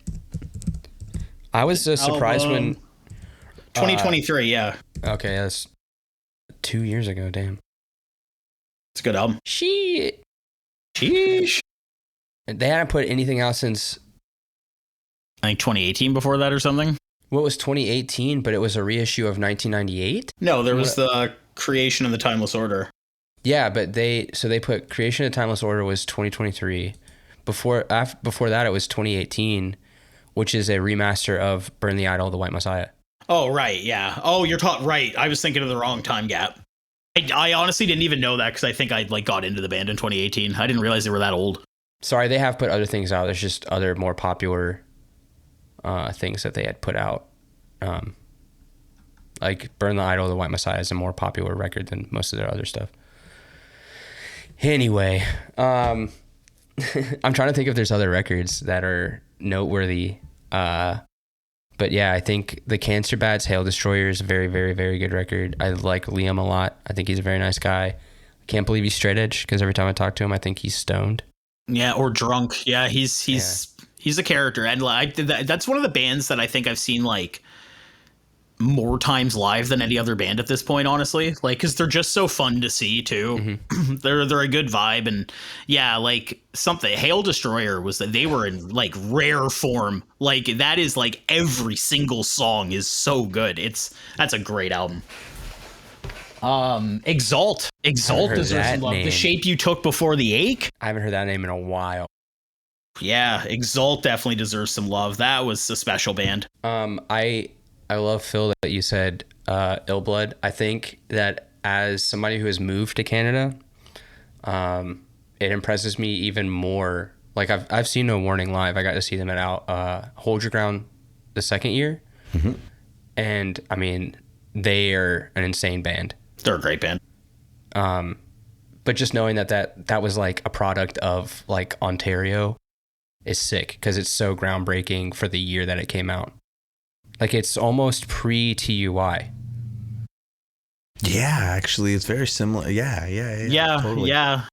I was surprised when 2023, yeah. Okay, that's 2 years ago, damn. It's a good album. Shit. Sheesh. They hadn't put anything out since I think 2018 before that or something. What was 2018, but it was a reissue of 1998? No, there was the Creation of the Timeless Order. Yeah, but they put Creation of the Timeless Order was 2023. Before that, it was 2018, which is a remaster of Burn the Idol, The White Messiah. Oh, right, yeah. Oh, you're right. I was thinking of the wrong time gap. I honestly didn't even know that because I think I got into the band in 2018. I didn't realize they were that old. Sorry, they have put other things out. There's just other more popular things that they had put out. Like Burn the Idol, The White Messiah is a more popular record than most of their other stuff. Anyway, I'm trying to think if there's other records that are noteworthy. But yeah, I think the Cancer Bats Hail Destroyer is a very, very, very good record. I like Liam a lot. I think he's a very nice guy. I can't believe he's straight edge because every time I talk to him, I think he's stoned. Yeah, or drunk. Yeah, he's a character, and that's one of the bands that I think I've seen like more times live than any other band at this point, honestly, like because they're just so fun to see too. Mm-hmm. they're a good vibe, and yeah, like something Hail Destroyer was that they were in like rare form. Like that is like every single song is so good. That's a great album. Exalt deserves some love. The Shape You Took Before the Ache. I haven't heard that name in a while. Yeah, Exalt definitely deserves some love. That was a special band. I love, Phil, that you said Ill Blood. I think that as somebody who has moved to Canada, it impresses me even more. Like I've seen No Warning live. I got to see them at Hold Your Ground the second year. Mm-hmm. And I mean, they are an insane band. They're a great band. But just knowing that was like a product of like Ontario is sick because it's so groundbreaking for the year that it came out. Like it's almost pre-TUI. Yeah, actually, it's very similar. Yeah, totally. Yeah.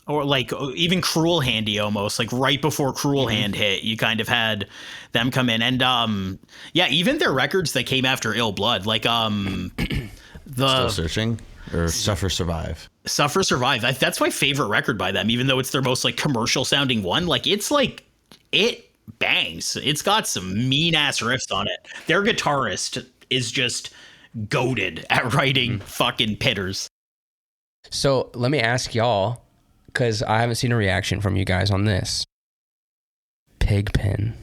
Or like even Cruel Handy almost, like right before Cruel Hand hit, you kind of had them come in. And yeah, even their records that came after Ill Blood, like Still Searching or Suffer Survive. Suffer Survive. That's my favorite record by them, even though it's their most like commercial sounding one. Like it's like it bangs. It's got some mean ass riffs on it. Their guitarist is just goated at writing fucking pitters. So let me ask y'all, because I haven't seen a reaction from you guys on this. Pigpen.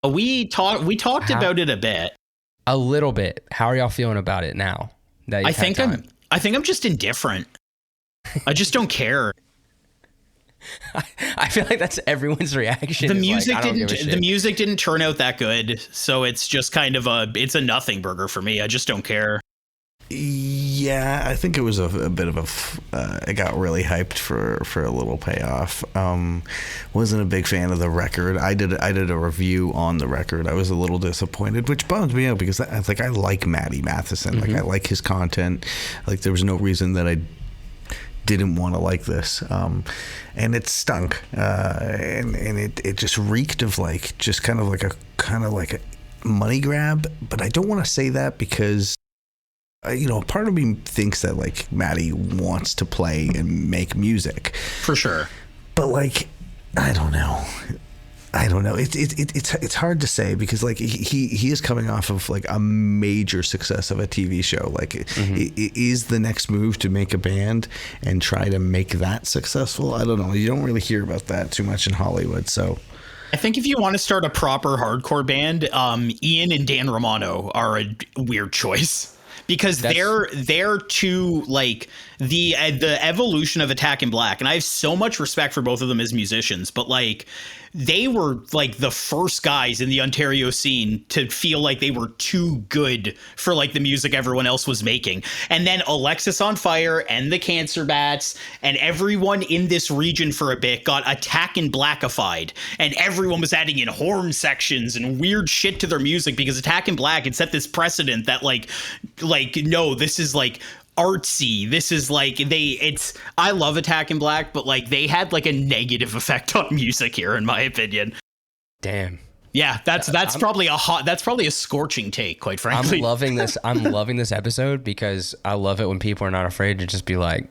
We talked about it a bit. A little bit. How are y'all feeling about it now? I think I'm just indifferent. I just don't care. I feel like that's everyone's reaction. The music didn't turn out that good, so it's just kind of it's a nothing burger for me. I just don't care. Yeah, I think it was a bit of it got really hyped for a little payoff. Wasn't a big fan of the record. I did a review on the record. I was a little disappointed, which bums me out because I like Matty Matheson. Mm-hmm. Like I like his content. Like there was no reason that I didn't want to like this, and it stunk, and it just reeked of like just kind of like a money grab. But I don't want to say that because part of me thinks that like Matty wants to play and make music for sure, but like I don't know. It's hard to say because like he is coming off of like a major success of a TV show. Like it is the next move to make a band and try to make that successful. I don't know. You don't really hear about that too much in Hollywood. So I think if you want to start a proper hardcore band, Ian and Dan Romano are a weird choice. Because they're too like the evolution of Attack in Black, and I have so much respect for both of them as musicians, but like they were like the first guys in the Ontario scene to feel like they were too good for like the music everyone else was making. And then Alexis on Fire and the Cancer Bats and everyone in this region for a bit got Attack in Blackified, and everyone was adding in horn sections and weird shit to their music because Attack in Black had set this precedent that like no, this is like artsy. This is like I love Attack in Black, but like they had like a negative effect on music here, in my opinion. Damn. Yeah, that's probably a scorching take, quite frankly. I'm loving this. I'm loving this episode because I love it when people are not afraid to just be like,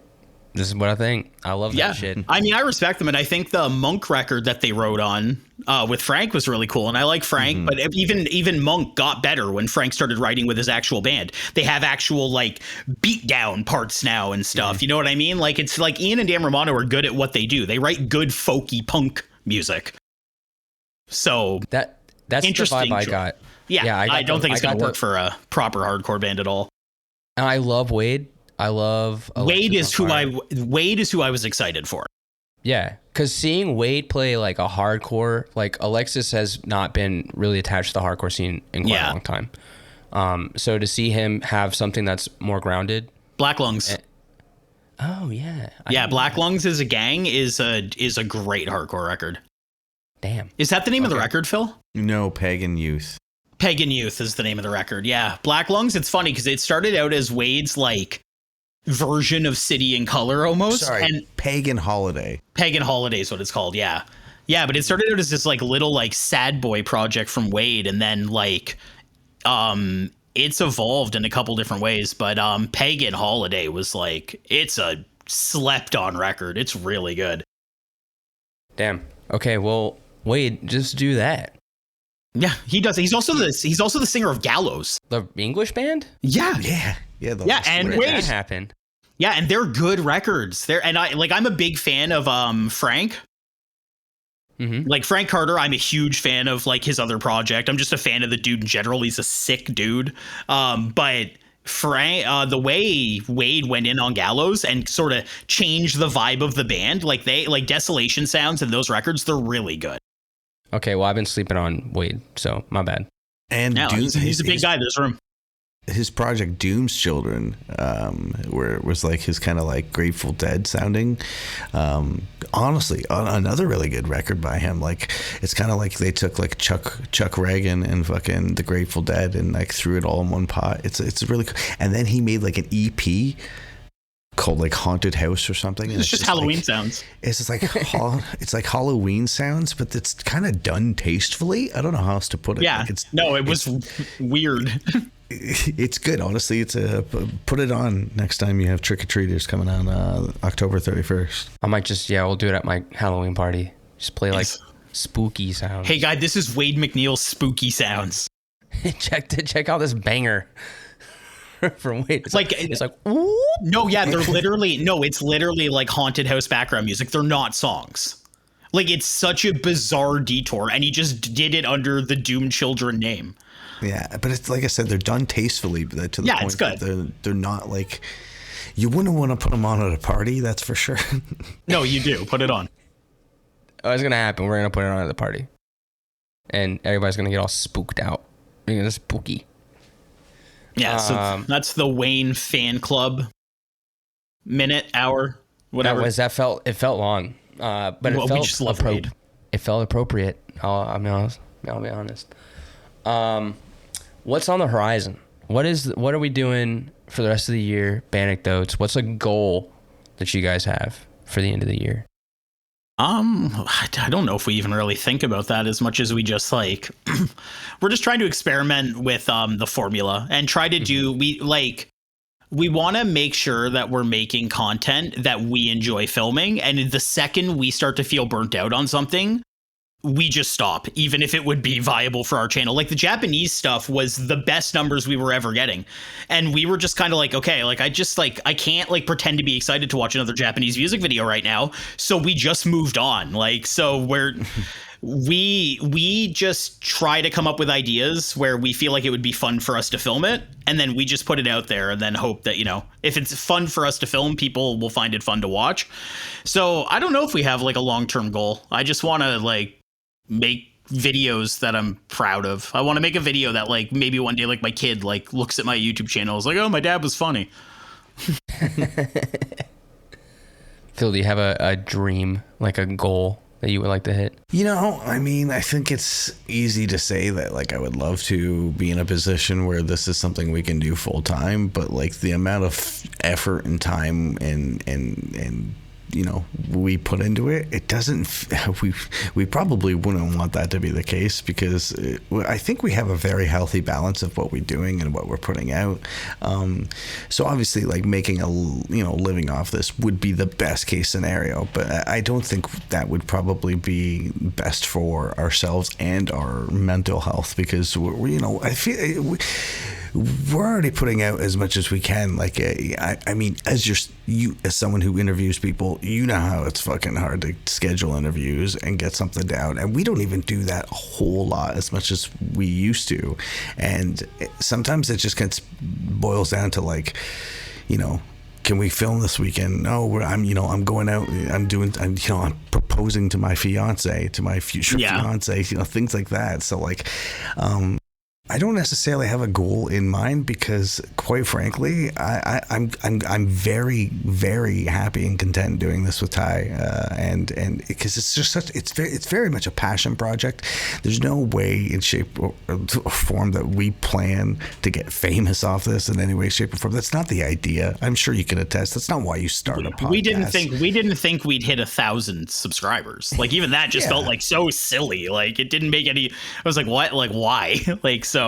this is what I think. I love that shit. I mean, I respect them, and I think the Monk record that they wrote on with Frank was really cool, and I like Frank, but even Monk got better when Frank started writing with his actual band. They have actual like beatdown parts now and stuff. You know what I mean? Like it's like Ian and Dan Romano are good at what they do. They write good folky punk music. So that's interesting the vibe I got. Yeah, I don't think it's going to work for a proper hardcore band at all. And I love Wade. I love Wade is who I was excited for. Yeah, because seeing Wade play like a hardcore, like Alexis has not been really attached to the hardcore scene in quite a long time. So to see him have something that's more grounded. Black Lungs. Oh yeah. Black Lungs is a gang is a great hardcore record. Damn. Is that the name of the record, Phil? No, Pagan Youth. Pagan Youth is the name of the record. Yeah, Black Lungs. It's funny because it started out as Wade's like version of City in Color almost. Sorry, and Pagan Holiday. Pagan Holiday is what it's called. Yeah, but it started out as this like little like sad boy project from Wade, and then like it's evolved in a couple different ways. But Pagan Holiday was like, it's a slept on record. It's really good. Damn. Okay, well, Wade, just do that. Yeah, he does. He's also the singer of Gallows, the English band. Yeah. Where And did that happen? Yeah, and they're good records. I'm a big fan of Frank. Like Frank Carter, I'm a huge fan of like his other project. I'm just a fan of the dude in general. He's a sick dude. But Frank, the way Wade went in on Gallows and sort of changed the vibe of the band, like Desolation Sounds and those records, they're really good. Okay, well, I've been sleeping on Wade, so my bad. And no, he's a big guy. There's room. His project Doom's Children, where it was like his kind of like Grateful Dead sounding. Honestly, another really good record by him. Like it's kind of like they took like Chuck Reagan and fucking the Grateful Dead and like threw it all in one pot. It's really cool. And then he made like an EP called like Haunted House or something. It's just Halloween sounds. It's just like it's like Halloween sounds, but it's kind of done tastefully. I don't know how else to put it. Yeah, like it was weird. It's good, honestly. Put it on next time you have trick or treaters coming on October 31st. I might just we'll do it at my Halloween party. Just play like spooky sounds. Hey guy, this is Wade McNeil's Spooky Sounds. check out this banger from Wade. It's like whoop. No, yeah, it's literally like haunted house background music. They're not songs. Like it's such a bizarre detour, and he just did it under the Doom Children name. Yeah, but it's like I said, they're done tastefully to the point it's good. That they're not like you wouldn't want to put them on at a party, that's for sure. No, you do put it on. Oh, it's gonna happen. We're gonna put it on at the party, and everybody's gonna get all spooked out. You're gonna spooky. Yeah, so that's the Wayne fan club. Minute, hour, whatever. It felt long, but it felt appropriate. I'll be honest. What's on the horizon? What are we doing for the rest of the year? Bandecdotes. What's a goal that you guys have for the end of the year? I don't know if we even really think about that as much as we just like we're just trying to experiment with the formula and try to do we want to make sure that we're making content that we enjoy filming, and the second we start to feel burnt out on something, we just stop, even if it would be viable for our channel. Like the Japanese stuff was the best numbers we were ever getting. And we were just kind of like, okay, like I can't like pretend to be excited to watch another Japanese music video right now. So we just moved on. Like, so we just try to come up with ideas where we feel like it would be fun for us to film it, and then we just put it out there and then hope that, you know, if it's fun for us to film, people will find it fun to watch. So I don't know if we have like a long-term goal. I just want to like make videos that I'm proud of. I want to make a video that like maybe one day like my kid like looks at my YouTube channel, is like, oh, my dad was funny. Phil, do you have a dream, like a goal that you would like to hit? You know, I mean, I think it's easy to say that, like, I would love to be in a position where this is something we can do full time, but like the amount of effort and time and you know, we put into it, it doesn't, we probably wouldn't want that to be the case, because I think we have a very healthy balance of what we're doing and what we're putting out. So obviously, like, making a, you know, living off this would be the best case scenario, but I don't think that would probably be best for ourselves and our mental health, because we're, you know, I feel we're already putting out as much as we can. Like, I mean, as you as someone who interviews people, you know how it's fucking hard to schedule interviews and get something down, and we don't even do that a whole lot as much as we used to. And sometimes it just boils down to, like, you know, can we film this weekend? No, I'm going out. I'm proposing to my fiance, to my future fiance, you know, things like that. So, like, I don't necessarily have a goal in mind, because, quite frankly, I'm very, very happy and content doing this with Ty, and because it's just it's very much a passion project. There's no way, in shape or form, that we plan to get famous off this in any way, shape, or form. That's not the idea. I'm sure you can attest. That's not why you start a podcast. We didn't think we'd hit 1,000 subscribers. Like, even that just felt like so silly. Like, it didn't make any. I was like, what? Like, why? Like, so.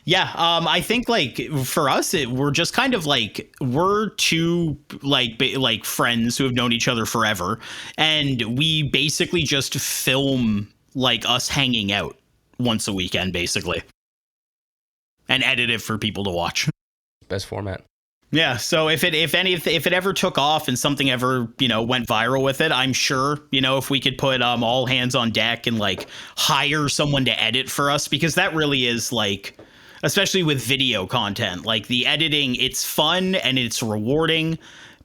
Yeah, I think, like, for us, we're just kind of like, we're two like friends who have known each other forever, and we basically just film like us hanging out once a weekend, basically, and edit it for people to watch. Best format. Yeah. So if it ever took off and something ever, you know, went viral with it, I'm sure, you know, if we could put all hands on deck and like hire someone to edit for us, because that really is, like, especially with video content, like, the editing, it's fun and it's rewarding,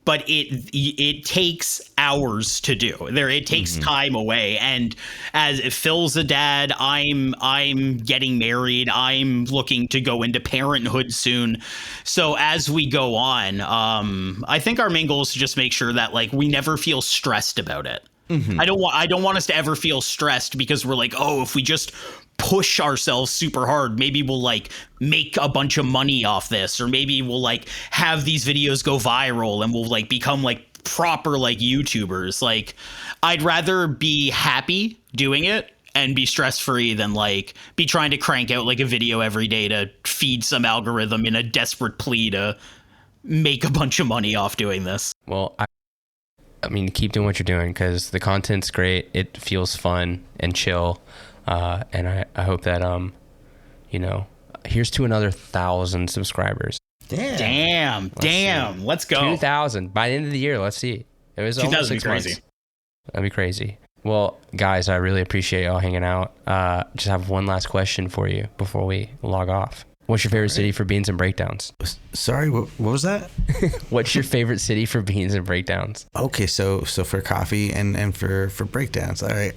but it takes hours to do. It takes time away. And as Phil's a dad, I'm getting married. I'm looking to go into parenthood soon. So as we go on, I think our main goal is to just make sure that, like, we never feel stressed about it. I don't want us to ever feel stressed, because we're like, oh, if we just push ourselves super hard, maybe we'll like make a bunch of money off this, or maybe we'll like have these videos go viral and we'll like become like proper like YouTubers. Like, I'd rather be happy doing it and be stress free than like be trying to crank out like a video every day to feed some algorithm in a desperate plea to make a bunch of money off doing this. Well, I mean, keep doing what you're doing, because the content's great. It feels fun and chill. And I hope that, you know, here's to another 1,000 subscribers. Damn. Let's go. 2,000 by the end of the year. Let's see. It was almost 6 months. That'd be crazy. Well, guys, I really appreciate y'all hanging out. Just have one last question for you before we log off. What's your favorite city for beans and breakdowns? Sorry, what was that? What's your favorite city for beans and breakdowns? Okay, so for coffee and for breakdowns. All right.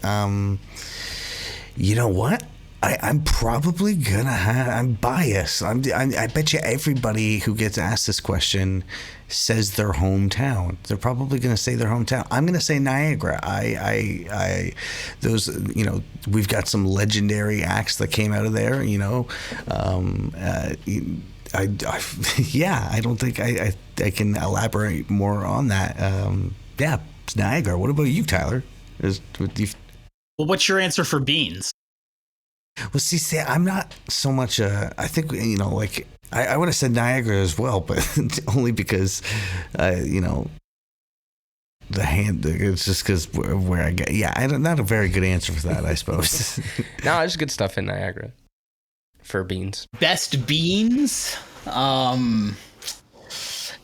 You know what? I'm probably gonna I'm biased. I bet you everybody who gets asked this question says their hometown. They're probably gonna say their hometown. I'm gonna say Niagara. Those, you know, we've got some legendary acts that came out of there. You know, I don't think I can elaborate more on that. Yeah, it's Niagara. What about you, Tyler? Well, what's your answer for beans? Well, see, I'm not so much. I think, you know, like, I would have said Niagara as well, but only because, you know, it's just because where I get. Yeah, not a very good answer for that, I suppose. No, there's good stuff in Niagara for beans. Best beans.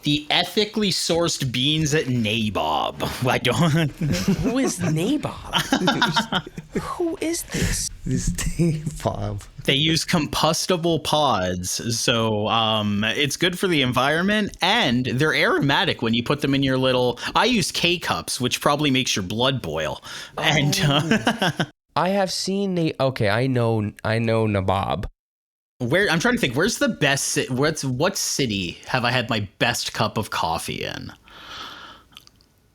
The ethically sourced beans at Nabob. I don't. Who is Nabob? Who is this? This Bob. They use compostable pods, so it's good for the environment, and they're aromatic when you put them in your little. I use K-cups, which probably makes your blood boil. And I have seen okay, I know Nabob. where I'm trying to think, where's the best? What city have I had my best cup of coffee in?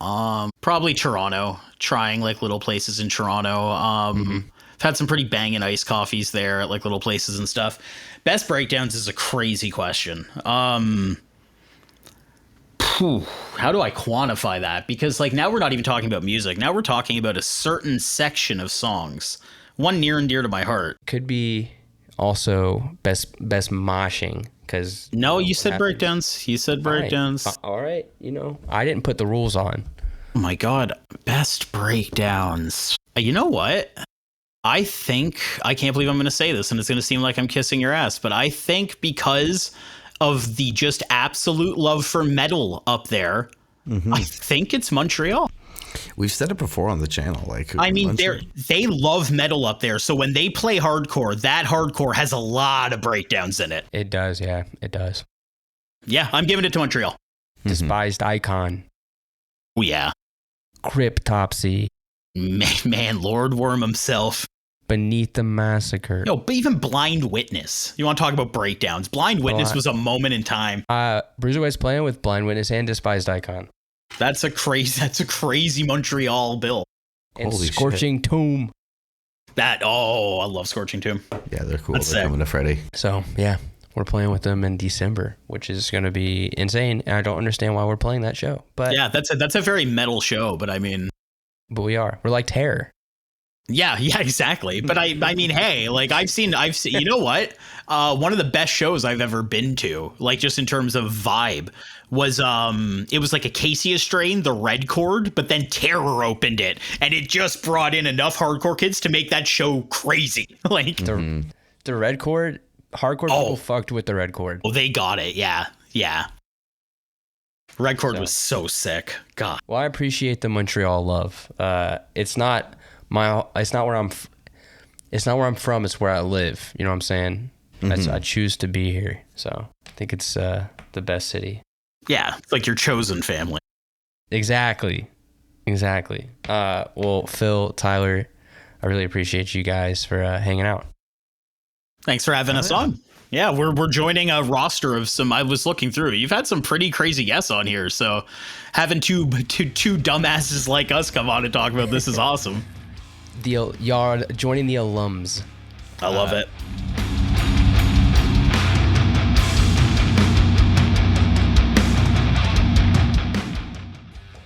Probably Toronto. Trying like little places in Toronto. I've had some pretty banging iced coffees there at like little places and stuff. Best breakdowns is a crazy question. How do I quantify that? Because like now we're not even talking about music. Now we're talking about a certain section of songs. One near and dear to my heart. Could be also best moshing because. No, you said breakdowns. You said breakdowns. All right. I didn't put the rules on. Oh my God. Best breakdowns. You know what? I can't believe I'm going to say this and it's going to seem like I'm kissing your ass, but I think because of the just absolute love for metal up there, I think it's Montreal. We've said it before on the channel. They love metal up there. So when they play hardcore, that hardcore has a lot of breakdowns in it. It does. Yeah, it does. Yeah, I'm giving it to Montreal. Despised Icon. Oh, yeah. Cryptopsy. Man, Lord Worm himself. Beneath the Massacre. No, but even Blind Witness. You want to talk about breakdowns? Blind Witness was a moment in time. Bruiserweight's playing with Blind Witness and Despised Icon. That's a crazy Montreal bill. And Holy Scorching Tomb. I love Scorching Tomb. Yeah, they're cool. That's they're sick. coming to Freddy. So, yeah, we're playing with them in December, which is going to be insane. And I don't understand why we're playing that show. But yeah, that's a very metal show, but I mean... But we are. We're like Terror. Yeah, exactly. But I mean, hey, like I've seen, you know what? One of the best shows I've ever been to, like just in terms of vibe, was it was like Acacia Strain, the Red Chord, but then Terror opened it, and it just brought in enough hardcore kids to make that show crazy. Like the Red Chord, hardcore people fucked with the Red Chord. Oh, they got it. Yeah. Red Chord was so sick. God. Well, I appreciate the Montreal love. It's not where I'm from. It's where I live. You know what I'm saying? I choose to be here. So I think it's the best city. Yeah, it's like your chosen family. Exactly. Well, Phill, Tyler, I really appreciate you guys for hanging out. Thanks for having us on. Yeah, we're joining a roster of some. I was looking through. You've had some pretty crazy guests on here, so having two dumbasses like us come on and talk about this is awesome. Y'all joining the alums. I love it.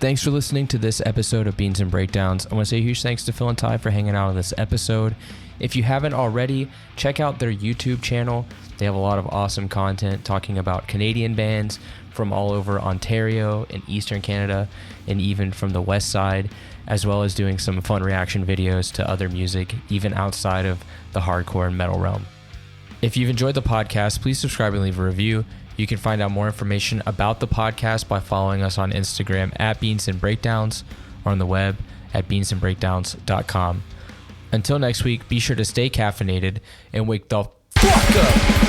Thanks for listening to this episode of Beans and Breakdowns. I want to say a huge thanks to Phill and Ty for hanging out on this episode. If you haven't already, check out their YouTube channel. They have a lot of awesome content talking about Canadian bands from all over Ontario and Eastern Canada, and even from the West Side, as well as doing some fun reaction videos to other music, even outside of the hardcore and metal realm. If you've enjoyed the podcast, please subscribe and leave a review. You can find out more information about the podcast by following us on Instagram at Beans and Breakdowns or on the web at beansandbreakdowns.com. Until next week, be sure to stay caffeinated and wake the fuck up.